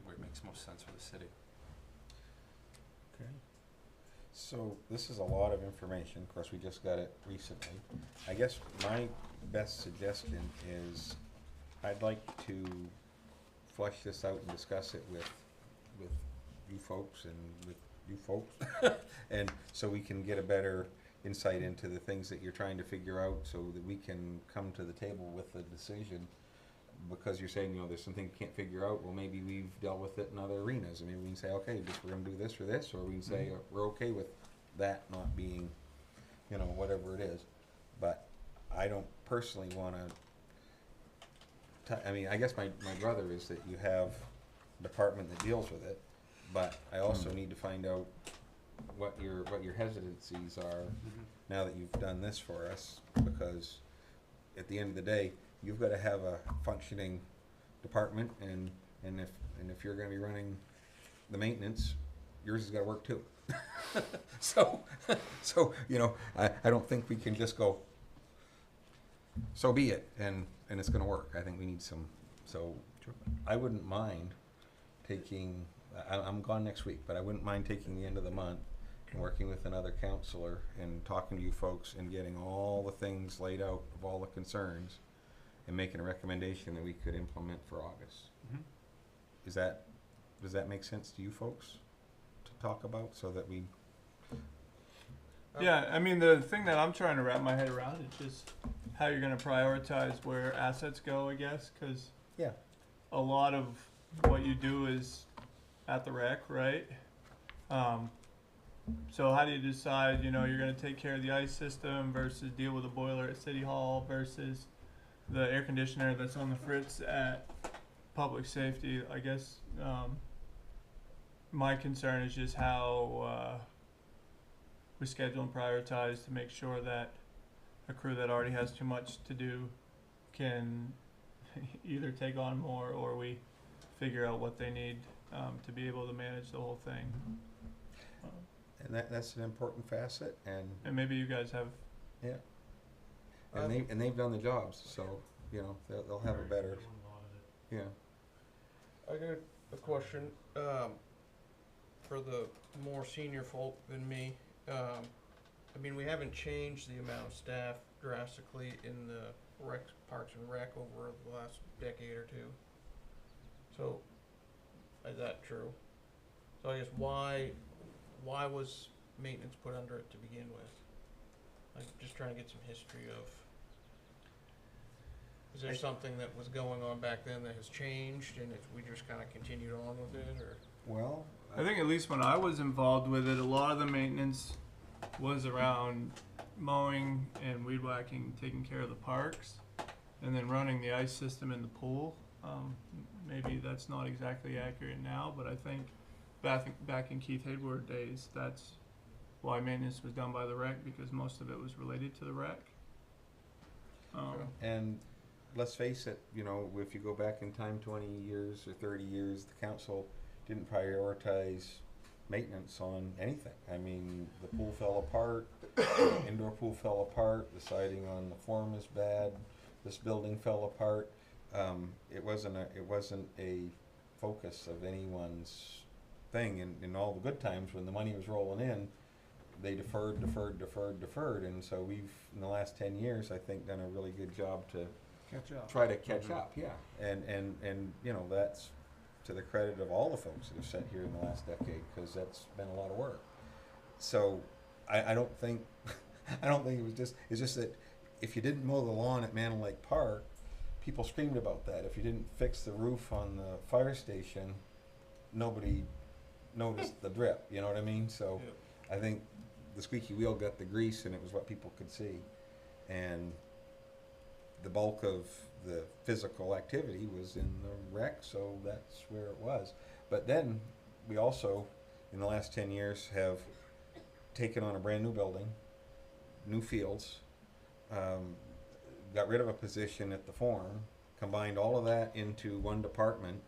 where it makes most sense for the city. Okay. So this is a lot of information. Of course, we just got it recently. I guess my best suggestion is I'd like to flesh this out and discuss it with you folks and with you folks. And so we can get a better insight into the things that you're trying to figure out so that we can come to the table with a decision. Because you're saying, there's something you can't figure out, well, maybe we've dealt with it in other arenas, and maybe we can say, okay, we're gonna do this or this, or we can say, we're okay with that not being, whatever it is. But I don't personally wanna, I guess my brother is that you have a department that deals with it, but I also need to find out what your hesitancies are now that you've done this for us, because at the end of the day, you've got to have a functioning department, and if you're going to be running the maintenance, yours has got to work too. so I don't think we can just go, so be it, and it's going to work. I think we need some. So I wouldn't mind taking. I'm gone next week, but I wouldn't mind taking the end of the month and working with another counselor and talking to you folks and getting all the things laid out of all the concerns and making a recommendation that we could implement for August. Does that make sense to you folks to talk about so that we? Yeah, I mean, the thing that I'm trying to wrap my head around is just how you're going to prioritize where assets go, I guess, because Yeah. a lot of what you do is at the rec, right? So how do you decide, you're going to take care of the ice system versus deal with the boiler at City Hall versus the air conditioner that's on the fritz at public safety? I guess my concern is just how we schedule and prioritize to make sure that a crew that already has too much to do can either take on more, or we figure out what they need to be able to manage the whole thing. And that's an important facet, And maybe you guys have. yeah, and they've done the jobs, so they'll have a better. Yeah. I got a question, for the more senior folk than me. We haven't changed the amount of staff drastically in the Parks and Rec over the last decade or two. So, is that true? So I guess why was maintenance put under it to begin with? I'm just trying to get some history of, is there something that was going on back then that has changed and we just kind of continued on with it, or? Well, I think at least when I was involved with it, a lot of the maintenance was around mowing and weed whacking, taking care of the parks, and then running the ice system in the pool. Maybe that's not exactly accurate now, but I think back in Keith Hayward days, that's why maintenance was done by the rec, because most of it was related to the rec. and let's face it, if you go back in time 20 years or 30 years, the council didn't prioritize maintenance on anything. The pool fell apart, the indoor pool fell apart, the siding on the form is bad, this building fell apart. It wasn't a focus of anyone's thing. In all the good times when the money was rolling in, they deferred, and so we've, in the last 10 years, I think, done a really good job to try to catch up. Yeah, and that's to the credit of all the folks that have sat here in the last decade, because that's been a lot of work. So I don't think it was just, it's just that if you didn't mow the lawn at Manor Lake Park, people screamed about that. If you didn't fix the roof on the fire station, nobody noticed the drip, you know what I mean? So I think the squeaky wheel got the grease, and it was what people could see. And the bulk of the physical activity was in the rec, so that's where it was. But then we also, in the last 10 years, have taken on a brand new building, new fields, got rid of a position at the forum, combined all of that into one department,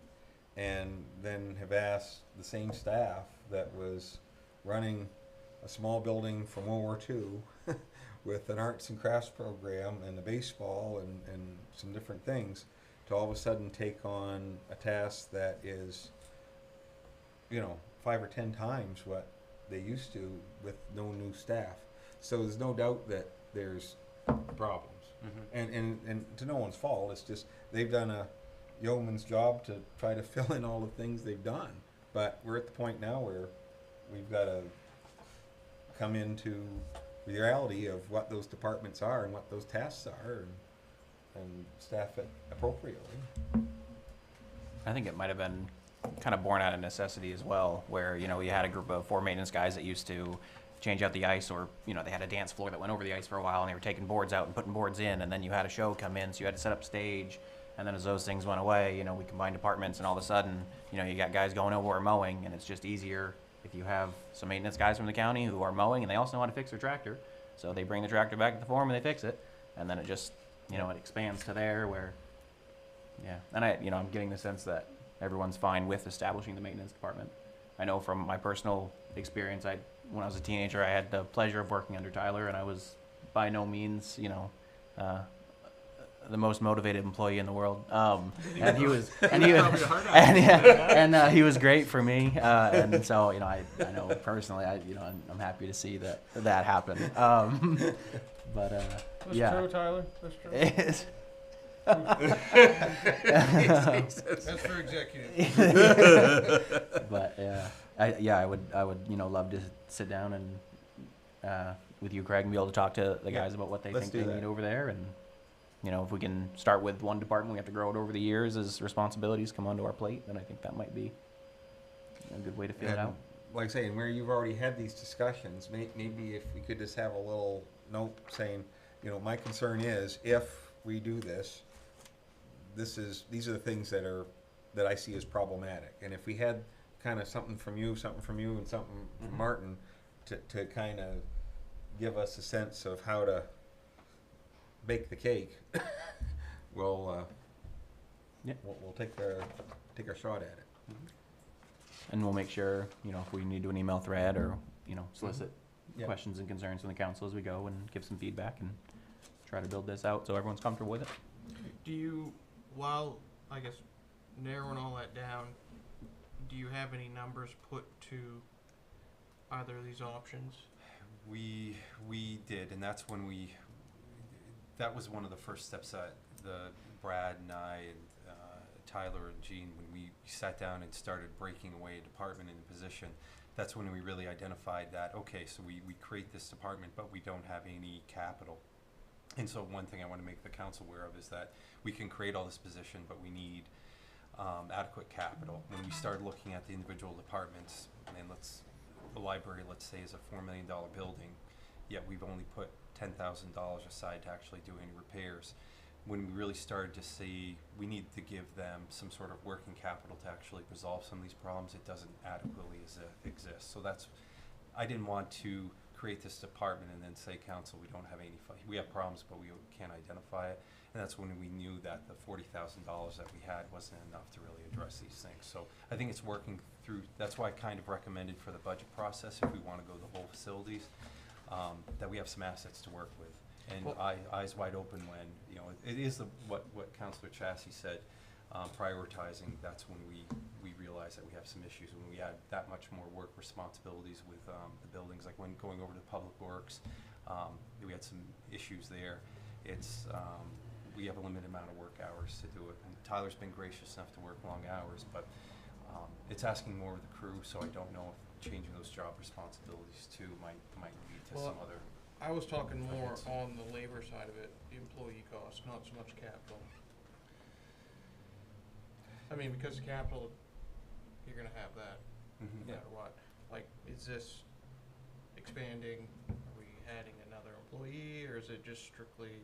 and then have asked the same staff that was running a small building from World War II with an arts and crafts program and the baseball and some different things to all of a sudden take on a task that is, 5 or 10 times what they used to with no new staff. So there's no doubt that there's problems. And to no one's fault, it's just they've done a yeoman's job to try to fill in all the things they've done. But we're at the point now where we've got to come into the reality of what those departments are and what those tasks are, and staff it appropriately. I think it might have been kind of born out of necessity as well, where, you had a group of 4 maintenance guys that used to change out the ice, or, they had a dance floor that went over the ice for a while and they were taking boards out and putting boards in, and then you had a show come in, so you had to set up stage. And then as those things went away, we combined departments, and all of a sudden, you got guys going over or mowing, and it's just easier if you have some maintenance guys from the county who are mowing, and they also know how to fix their tractor. So they bring the tractor back to the forum and they fix it. And then it just, it expands to there where, And I'm getting the sense that everyone's fine with establishing the maintenance department. I know from my personal experience, when I was a teenager, I had the pleasure of working under Tyler, and I was by no means, the most motivated employee in the world. And he was, he was great for me. And so, I know personally, I'm happy to see that happen. But That's true, Tyler. That's true. That's for executive. But I would love to sit down and with you, Craig, and be able to talk to the guys about what they think they need over there. And if we can start with one department, we have to grow it over the years as responsibilities come onto our plate. Then I think that might be a good way to feel it out. Like I say, and where you've already had these discussions, maybe if we could just have a little note saying, my concern is if we do this, these are the things that I see as problematic. And if we had kind of something from you, and something from Martin to kind of give us a sense of how to bake the cake, we'll take our shot at it. And we'll make sure, if we need to an email thread or, solicit questions and concerns from the council as we go and give some feedback and try to build this out so everyone's comfortable with it. Do you, while, I guess, narrowing all that down, do you have any numbers put to either of these options? We did, and that's when that was one of the first steps that Brad and I and Tyler and Gene, when we sat down and started breaking away a department and a position. That's when we really identified that, okay, so we create this department, but we don't have any capital. And so one thing I want to make the council aware of is that we can create all this position, but we need adequate capital. When we started looking at the individual departments, and the library, let's say, is a $4 million building, yet we've only put $10,000 aside to actually do any repairs. When we really started to see we need to give them some sort of working capital to actually resolve some of these problems, it doesn't adequately exist. So I didn't want to create this department and then say, council, we don't have any, we have problems, but we can't identify it. And that's when we knew that the $40,000 that we had wasn't enough to really address these things. So I think it's working through, that's why I kind of recommended for the budget process, if we want to go the whole facilities, that we have some assets to work with. And eyes wide open when, it is what Councilor Chassis said, prioritizing. That's when we realize that we have some issues. When we add that much more work responsibilities with the buildings, like when going over to Public Works, we had some issues there. We have a limited amount of work hours to do it. And Tyler's been gracious enough to work long hours, but it's asking more of the crew, so I don't know if changing those job responsibilities too might lead to some other. I was talking more on the labor side of it, the employee cost, not so much capital. I mean, because the capital, you're gonna have that no matter what. Like, is this expanding? Are we adding another employee, or is it just strictly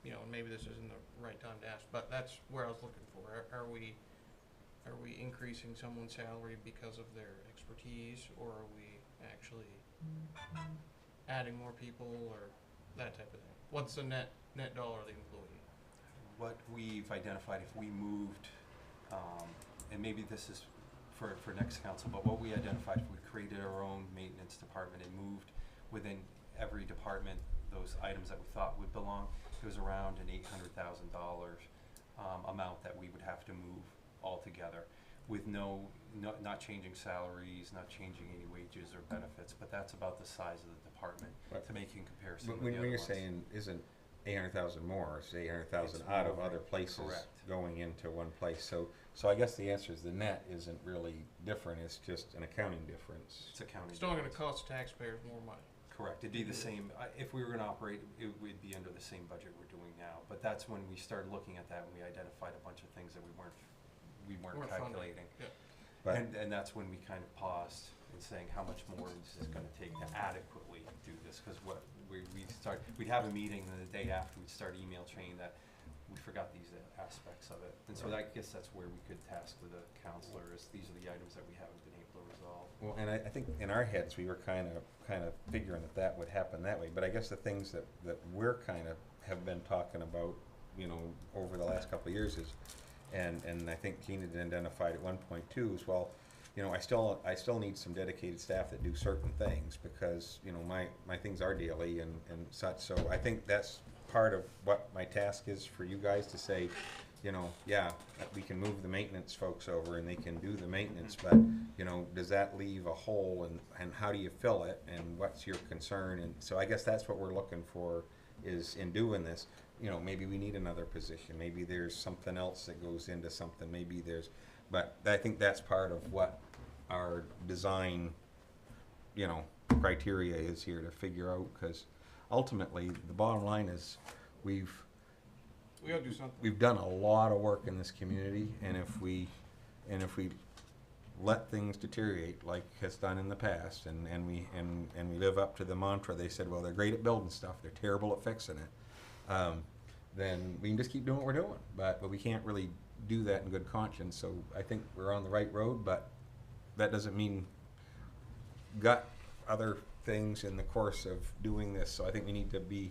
you know, and maybe this isn't the right time to ask, but that's where I was looking for. Are we increasing someone's salary because of their expertise, or are we actually adding more people, or that type of thing? What's the net dollar of the employee? What we've identified, if we moved, and maybe this is for next council, but what we identified, if we created our own maintenance department and moved within every department those items that we thought would belong, it was around an $800,000 amount that we would have to move altogether, with not changing salaries, not changing any wages or benefits, but that's about the size of the department to make in comparison with the other When you're ones. saying isn't 800,000 more, it's 800,000 It's out of more, other places correct. going into one place. So I guess the answer is the net isn't really different. It's just an accounting difference. It's accounting. It's not going to difference. cost taxpayers more money. Correct. It'd be the same, if we were going to operate, it would be under the same budget we're doing now. But that's when we started looking at that, and we identified a bunch of things that we weren't We're funding. calculating. Yeah. But And that's when we kind of paused and saying, how much more is this gonna take to adequately do this? Cause we'd have a meeting, and the day after, we'd start email chain that we forgot these aspects of it. And so I guess that's where we could task with the counselor, is these are the items that we haven't been able to resolve. well, and I think in our heads, we were kind of figuring that would happen that way. But I guess the things that we're kind of have been talking about, you know, over the last couple of years is, and I think Keenan identified at one point too, is, well, you know, I still need some dedicated staff that do certain things, because, you know, my things are daily and such. So I think that's part of what my task is for you guys to say, you know, yeah, we can move the maintenance folks over and they can do the maintenance, but, you know, does that leave a hole, and how do you fill it, and what's your concern? And so I guess that's what we're looking for, is in doing this, you know, maybe we need another position, maybe there's something else that goes into something, but I think that's part of what our design, you know, criteria is here to figure out, because ultimately, the bottom line is, We got to do something. we've done a lot of work in this community, and if we let things deteriorate like has done in the past, and we live up to the mantra, they said, well, they're great at building stuff, they're terrible at fixing it, then we can just keep doing what we're doing, but we can't really do that in good conscience. So I think we're on the right road, but that doesn't mean got other things in the course of doing this. So I think we need to be,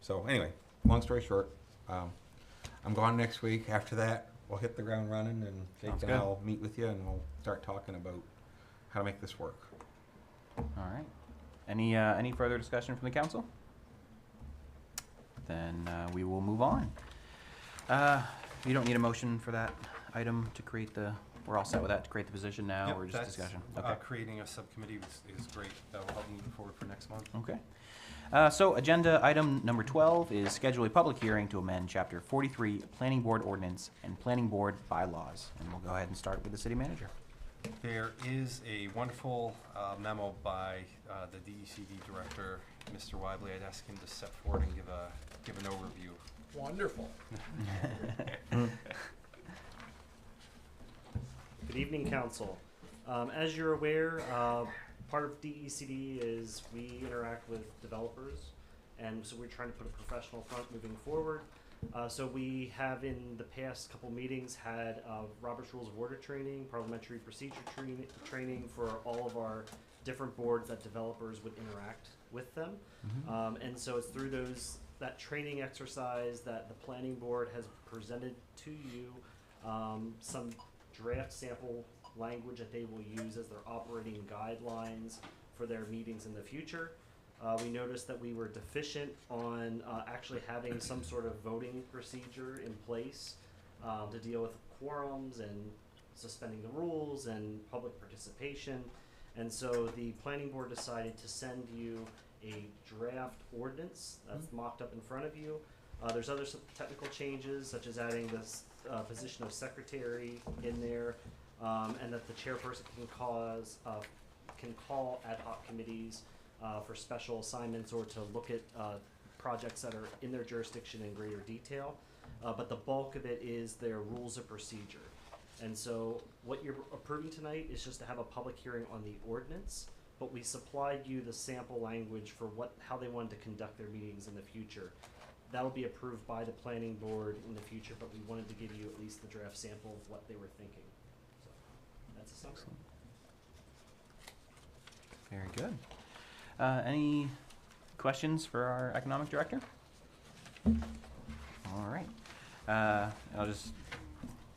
so anyway, long story short, I'm gone next week. After that, we'll hit the ground running, and Jake Sounds and good. I'll meet with you, and we'll start talking about how to make this work. All right. Any further discussion from the council? Then we will move on. You don't need a motion for that item to create we're all set with that, to create the position now, Yep, or just that's, discussion? Okay. creating a subcommittee is great. That will help moving forward for next month. Okay. So agenda item number 12 is schedule a public hearing to amend chapter 43 Planning Board Ordinance and Planning Board bylaws. And we'll go ahead and start with the city manager. There is a wonderful memo by the DECD director, Mr. Webley. I'd ask him to step forward and give an overview. Wonderful. Good evening, council. As you're aware, part of DECD is we interact with developers, and so we're trying to put a professional front moving forward. So we have in the past couple meetings had Robert's Rules of Order training, parliamentary procedure training for all of our different boards that developers would interact with them. And so it's through that training exercise that the planning board has presented to you some draft sample language that they will use as their operating guidelines for their meetings in the future. We noticed that we were deficient on actually having some sort of voting procedure in place to deal with quorums and suspending the rules and public participation. And so the planning board decided to send you a draft ordinance that's mocked up in front of you. There's other technical changes, such as adding this position of secretary in there, and that the chairperson can call ad hoc committees for special assignments or to look at projects that are in their jurisdiction in greater detail. But the bulk of it is their rules of procedure. And so what you're approving tonight is just to have a public hearing on the ordinance, but we supplied you the sample language for how they wanted to conduct their meetings in the future. that'll be approved by the planning board in the future, but we wanted to give you at least the draft sample of what they were thinking. So that's a summary. Very good. Any questions for our economic director? All right. I'll just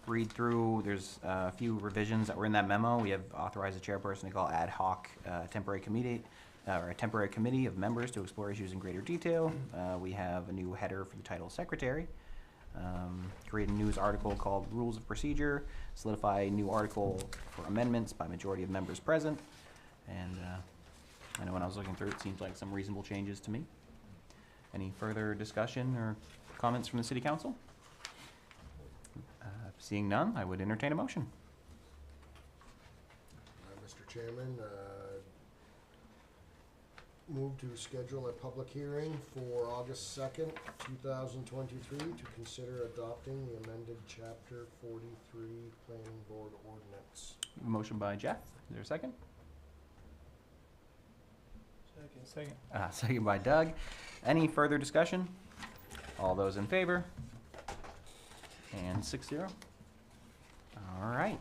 read through. There's a few revisions that were in that memo. We have authorized the chairperson to call ad hoc temporary committee or a temporary committee of members to explore issues in greater detail. We have a new header for the title secretary. Create a news article called Rules of Procedure. Solidify a new article for amendments by majority of members present. And I know when I was looking through it, seems like some reasonable changes to me. Any further discussion or comments from the city council? Seeing none, I would entertain a motion. Mr. Chairman, move to schedule a public hearing for August 2nd, 2023 to consider adopting the amended Chapter 43 Planning Board Ordinance. Motion by Jeff. Is there a second? Second. Second by Doug. Any further discussion? All those in favor? And 6-0. All right.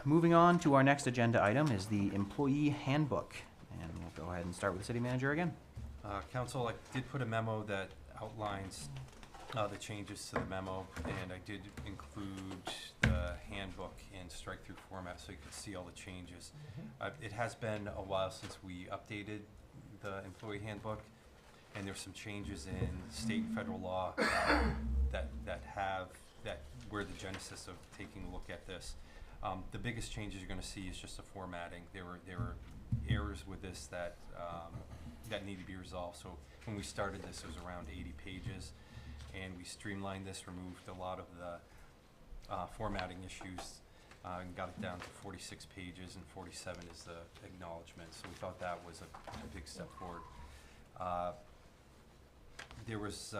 Moving on to our next agenda item is the employee handbook. And we'll go ahead and start with the city manager again. Council, I did put a memo that outlines the changes to the memo, and I did include the handbook in strike-through format so you could see all the changes. It has been a while since we updated the employee handbook, and there's some changes in state and federal law that were the genesis of taking a look at this. The biggest changes you're going to see is just the formatting. There were errors with this that need to be resolved. So when we started this, it was around 80 pages, and we streamlined this, removed a lot of the formatting issues, and got it down to 46 pages, and 47 is the acknowledgement. So we thought that was a big step forward. There was,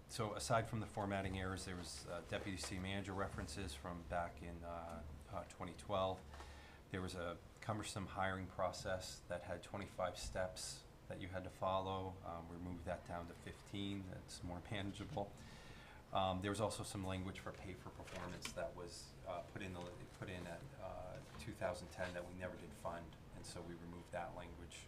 so aside from the formatting errors, there was deputy city manager references from back in 2012. There was a cumbersome hiring process that had 25 steps that you had to follow. We moved that down to 15. That's more manageable. There was also some language for pay for performance that was put in at 2010 that we never did fund, and so we removed that language.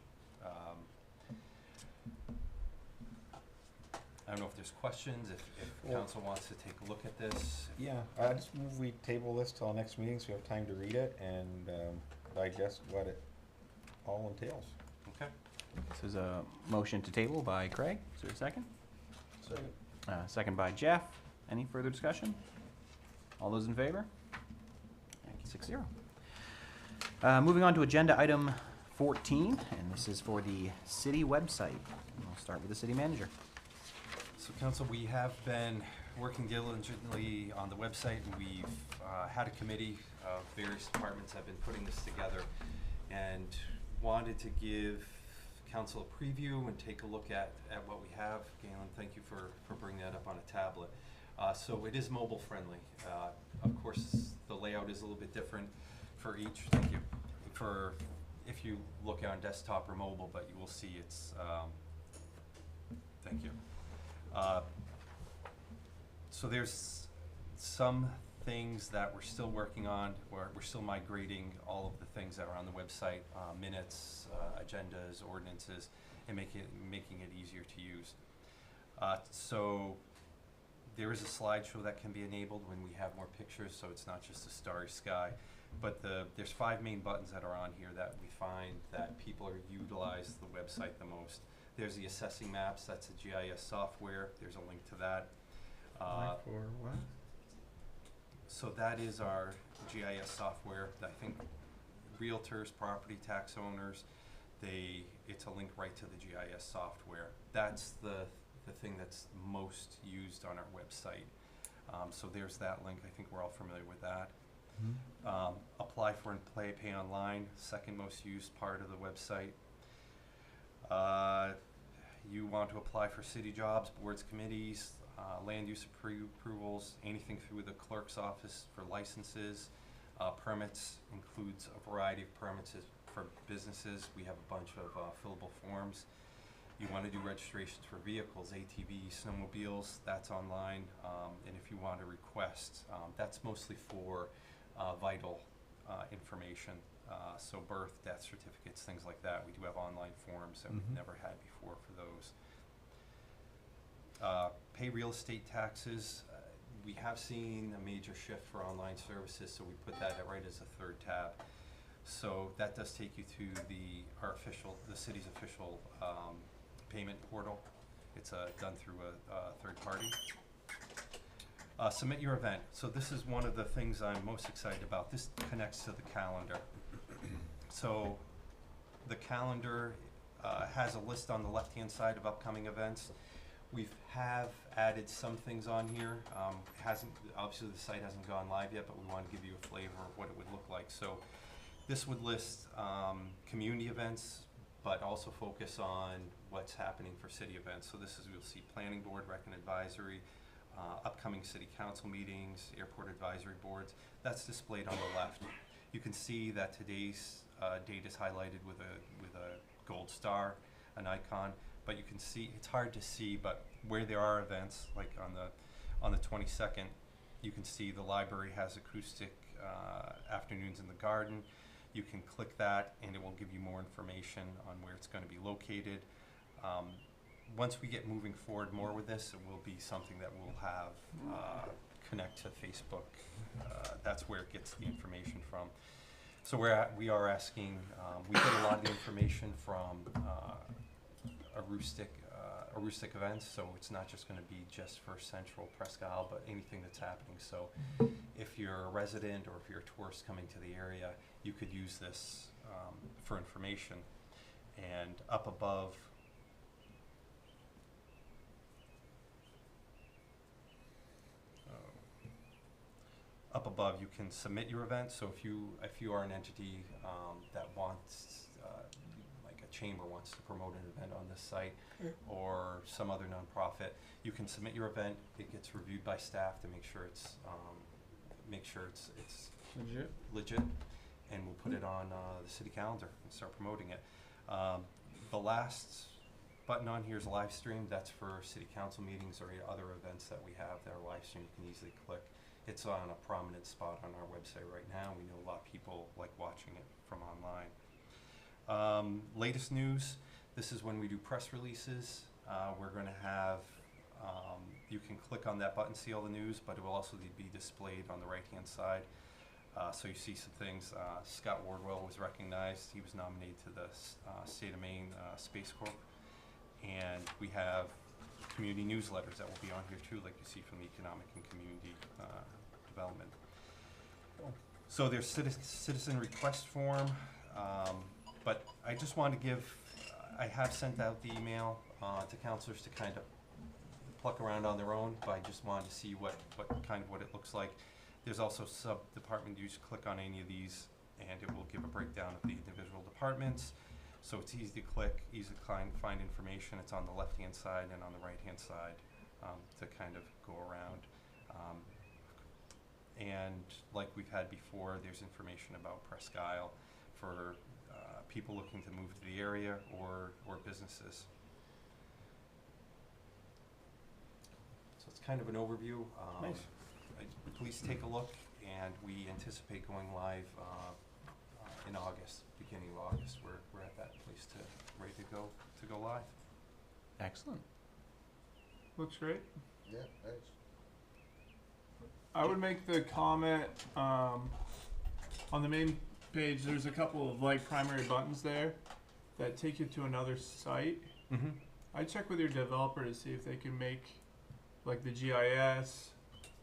I don't know if there's questions, if council wants to take a look at this. Yeah, I just move we table this till next meeting so we have time to read it and digest what it all entails. Okay. This is a motion to table by Craig. Is there a second? Second. Second by Jeff. Any further discussion? All those in favor? 6-0. Moving on to agenda item 14, and this is for the city website. And we'll start with the city manager. So council, we have been working diligently on the website, and we've had a committee of various departments have been putting this together, and wanted to give council a preview and take a look at what we have. Galen, thank you for bringing that up on a tablet. So it is mobile friendly. Of course, the layout is a little bit different for each. Thank you. For if you look on desktop or mobile, but you will see it's. Thank you. So there's some things that we're still working on, where we're still migrating all of the things that are on the website, minutes, agendas, ordinances, and making it easier to use. So there is a slideshow that can be enabled when we have more pictures, so it's not just a starry sky. But there's 5 main buttons that are on here that we find that people are utilize the website the most. There's the assessing maps. That's a GIS software. There's a link to that. For what? So that is our GIS software. I think realtors, property tax owners, it's a link right to the GIS software. That's the thing that's most used on our website. So there's that link. I think we're all familiar with that. Mm-hmm. Apply for and pay online, second most used part of the website. You want to apply for city jobs, boards, committees, land use approvals, anything through the clerk's office for licenses. Permits includes a variety of permits for businesses. We have a bunch of fillable forms. You want to do registrations for vehicles, ATVs, snowmobiles, that's online. And if you want to request, that's mostly for vital information. So birth, death certificates, things like that. We do have online forms that we've never had before for those. Pay real estate taxes. We have seen a major shift for online services, so we put that right as a third tab. So that does take you to the city's official payment portal. It's done through a third party. Submit your event. So this is one of the things I'm most excited about. This connects to the calendar. So the calendar has a list on the left-hand side of upcoming events. We have added some things on here. Obviously the site hasn't gone live yet, but we want to give you a flavor of what it would look like. So this would list community events, but also focus on what's happening for city events. So this is, you'll see planning board, rec and advisory, upcoming city council meetings, airport advisory boards. That's displayed on the left. You can see that today's date is highlighted with a gold star, an icon. But you can see, it's hard to see, but where there are events, like on the 22nd, you can see the library has acoustic afternoons in the garden. You can click that and it will give you more information on where it's going to be located. Once we get moving forward more with this, it will be something that we'll have connect to Facebook. That's where it gets the information from. So we are asking, we get a lot of the information from Aroostook events, so it's not just going to be just for Central Presque Isle, but anything that's happening. So if you're a resident or if you're a tourist coming to the area, you could use this for information. And up above, you can submit your event. So if you are an entity that wants, like a chamber wants to promote an event on this site, or some other nonprofit, you can submit your event. It gets reviewed by staff to make sure it's legit, and we'll put it on the city calendar and start promoting it. The last button on here is live stream. That's for city council meetings or other events that we have that are live streamed. You can easily click. It's on a prominent spot on our website right now. We know a lot of people like watching it from online. Latest news, this is when we do press releases. We're going to have, you can click on that button, see all the news, but it will also be displayed on the right-hand side. So you see some things. Scott Wardwell was recognized. He was nominated to the State of Maine Space Corps. And we have community newsletters that will be on here too, like you see from the Economic and Community Development. So there's citizen request form, but I just want to give, I have sent out the email to councilors to kind of pluck around on their own, but I just wanted to see what it looks like. There's also sub-department, you just click on any of these and it will give a breakdown of the individual departments. So it's easy to click, easy to find information. It's on the left-hand side and on the right-hand side to kind of go around. And like we've had before, there's information about Presque Isle for people looking to move to the area or businesses. So it's kind of an overview. Nice. Please take a look, and we anticipate going live in August, beginning of August. We're at that place ready to go live. Excellent. Looks great. Yeah, nice. I would make the comment, on the main page, there's a couple of like primary buttons there that take you to another site. Mm-hmm. I'd check with your developer to see if they can make like the GIS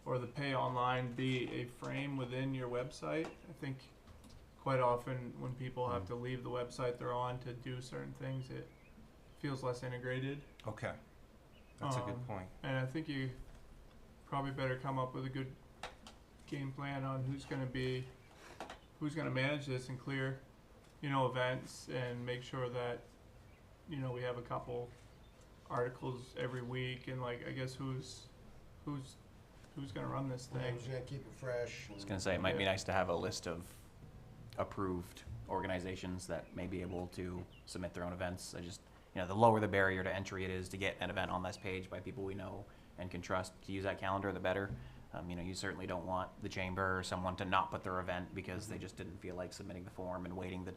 or the pay online be a frame within your website. I think quite often when people have to leave the website they're on to do certain things, it feels less integrated. Okay, that's a good point. And I think you probably better come up with a good game plan on who's gonna manage this and clear, events, and make sure that, we have a couple articles every week, and like, I guess who's gonna run this thing. Who's gonna keep it fresh? I was going to say, it might be nice to have a list of approved organizations that may be able to submit their own events. I just, the lower the barrier to entry it is to get an event on this page by people we know and can trust to use that calendar, the better. You certainly don't want the chamber or someone to not put their event because they just didn't feel like submitting the form and waiting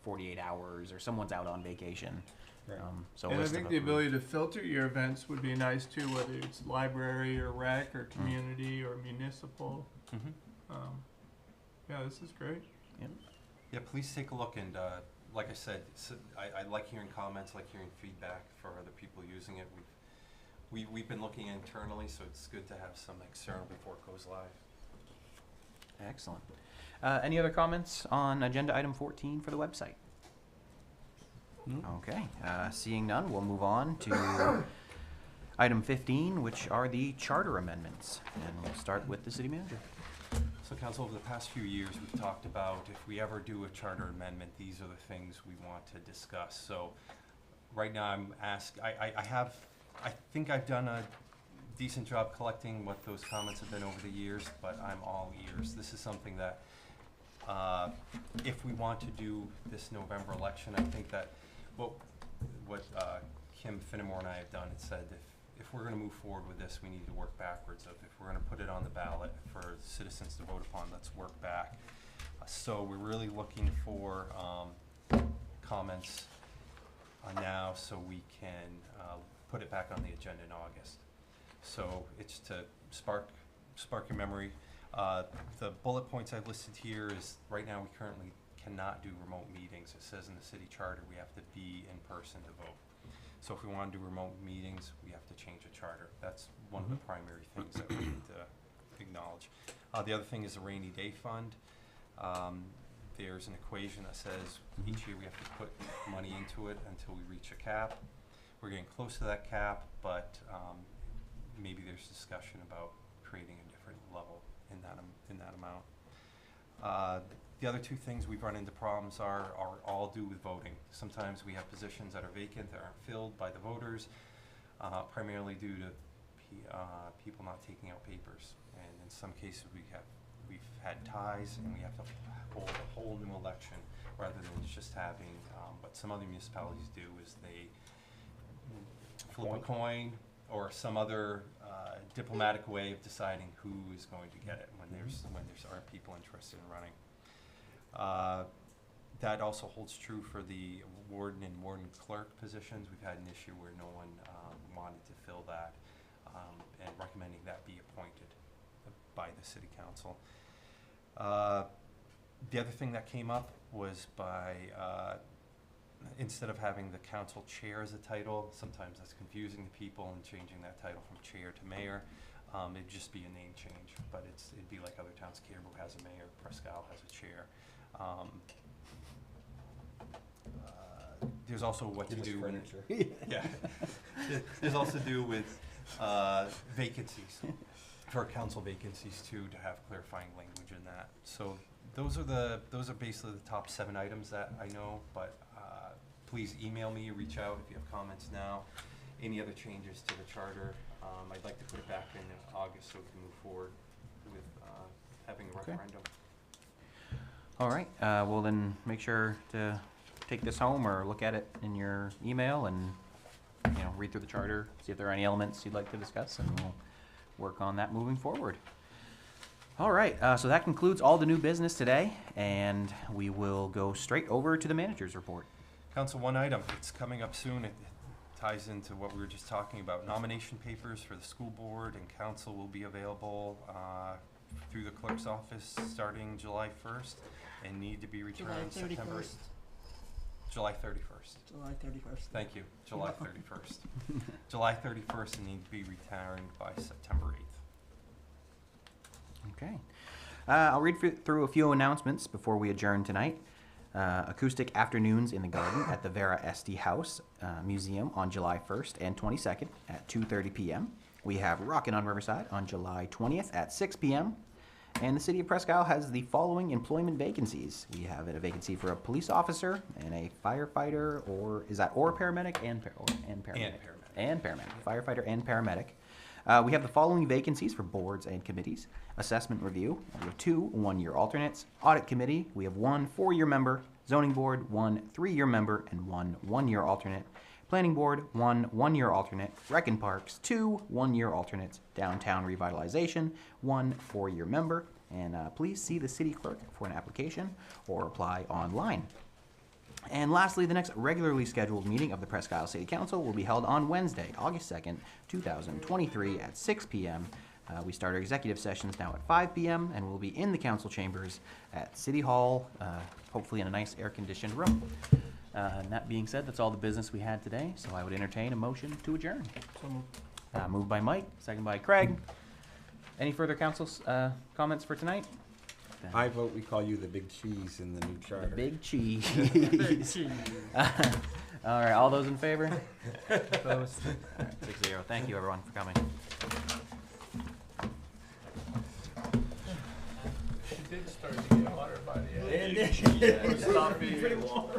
48 hours, or someone's out on vacation. Right. So And I list think of the approved- ability to filter your events would be nice too, whether it's library or rec or community or municipal. Yeah, this is great. Yeah, please take a look, and like I said, I like hearing comments, like hearing feedback for other people using it. We've been looking internally, so it's good to have some external before it goes live. Excellent. Any other comments on agenda item 14 for the website? Okay, seeing none, we'll move on to item 15, which are the charter amendments, and we'll start with the city manager. So council, over the past few years, we've talked about if we ever do a charter amendment, these are the things we want to discuss. So right now I'm I think I've done a decent job collecting what those comments have been over the years, but I'm all ears. This is something that if we want to do this November election, I think that what Kim Finnemore and I have done, it said if we're going to move forward with this, we need to work backwards. If we're going to put it on the ballot for citizens to vote upon, let's work back. So we're really looking for comments now so we can put it back on the agenda in August. So it's to spark your memory. The bullet points I've listed here is right now we currently cannot do remote meetings. It says in the city charter we have to be in person to vote. So if we want to do remote meetings, we have to change a charter. That's one of the primary things that we need to acknowledge. The other thing is the rainy day fund. There's an equation that says each year we have to put money into it until we reach a cap. We're getting close to that cap, but maybe there's discussion about creating a different level in that amount. The other two things we've run into problems are all due with voting. Sometimes we have positions that are vacant that aren't filled by the voters, primarily due to people not taking out papers. And in some cases we've had ties and we have to hold a whole new election rather than just having what some other municipalities do is they flip a coin or some other diplomatic way of deciding who is going to get it when there's aren't people interested in running. That also holds true for the warden and warden clerk positions. We've had an issue where no one wanted to fill that, and recommending that be appointed by the city council. The other thing that came up was by instead of having the council chair as a title, sometimes that's confusing to people, and changing that title from chair to mayor. It'd just be a name change, but it'd be like other towns. Caribou has a mayor, Presque has a chair. There's also what to do with yeah. There's also to do with vacancies, for council vacancies too, to have clarifying language in that. So those are basically the top 7 items that I know. But please email me, reach out if you have comments now. Any other changes to the charter? I'd like to put it back in August so we can move forward with having a referendum. All right, we'll then make sure to take this home or look at it in your email and read through the charter, see if there are any elements you'd like to discuss, and we'll work on that moving forward. All right, so that concludes all the new business today, and we will go straight over to the manager's report. Council, one item, it's coming up soon. It ties into what we were just talking about. Nomination papers for the school board and council will be available through the clerk's office starting July 1st and need to be returned September 8th. July 31st. July 31st. Thank you. July 31st. July 31st and need to be returned by September 8th. Okay. I'll read through a few announcements before we adjourn tonight. Acoustic afternoons in the garden at the Vera Este House Museum on July 1st and 22nd at 2:30 p.m. We have Rockin' on Riverside on July 20th at 6 p.m. And the city of Presque Isle has the following employment vacancies. We have a vacancy for a police officer and a firefighter, or is that or paramedic and paramedic? And paramedic. Firefighter and paramedic. We have the following vacancies for boards and committees. Assessment review, we have 2 one-year alternates. Audit committee, we have 1 4-year member. Zoning board, 1 3-year member and 1 1-year alternate. Planning Board, 1 1-year alternate. Rec and Parks, 2 1-year alternates. Downtown Revitalization, 1 4-year member. And please see the city clerk for an application or apply online. And lastly, the next regularly scheduled meeting of the Presque Isle City Council will be held on Wednesday, August 2nd, 2023 at 6 p.m. We start our executive sessions now at 5 p.m. and we'll be in the council chambers at City Hall, hopefully in a nice air-conditioned room. And that being said, that's all the business we had today, so I would entertain a motion to adjourn. So moved. Moved by Mike, second by Craig. Any further council comments for tonight? I vote we call you the big cheese in the new charter. The big cheese. All right, all those in favor? Opposed? All right, 6-0. Thank you, everyone, for coming. She did start to get hotter by the end. Stop being warm.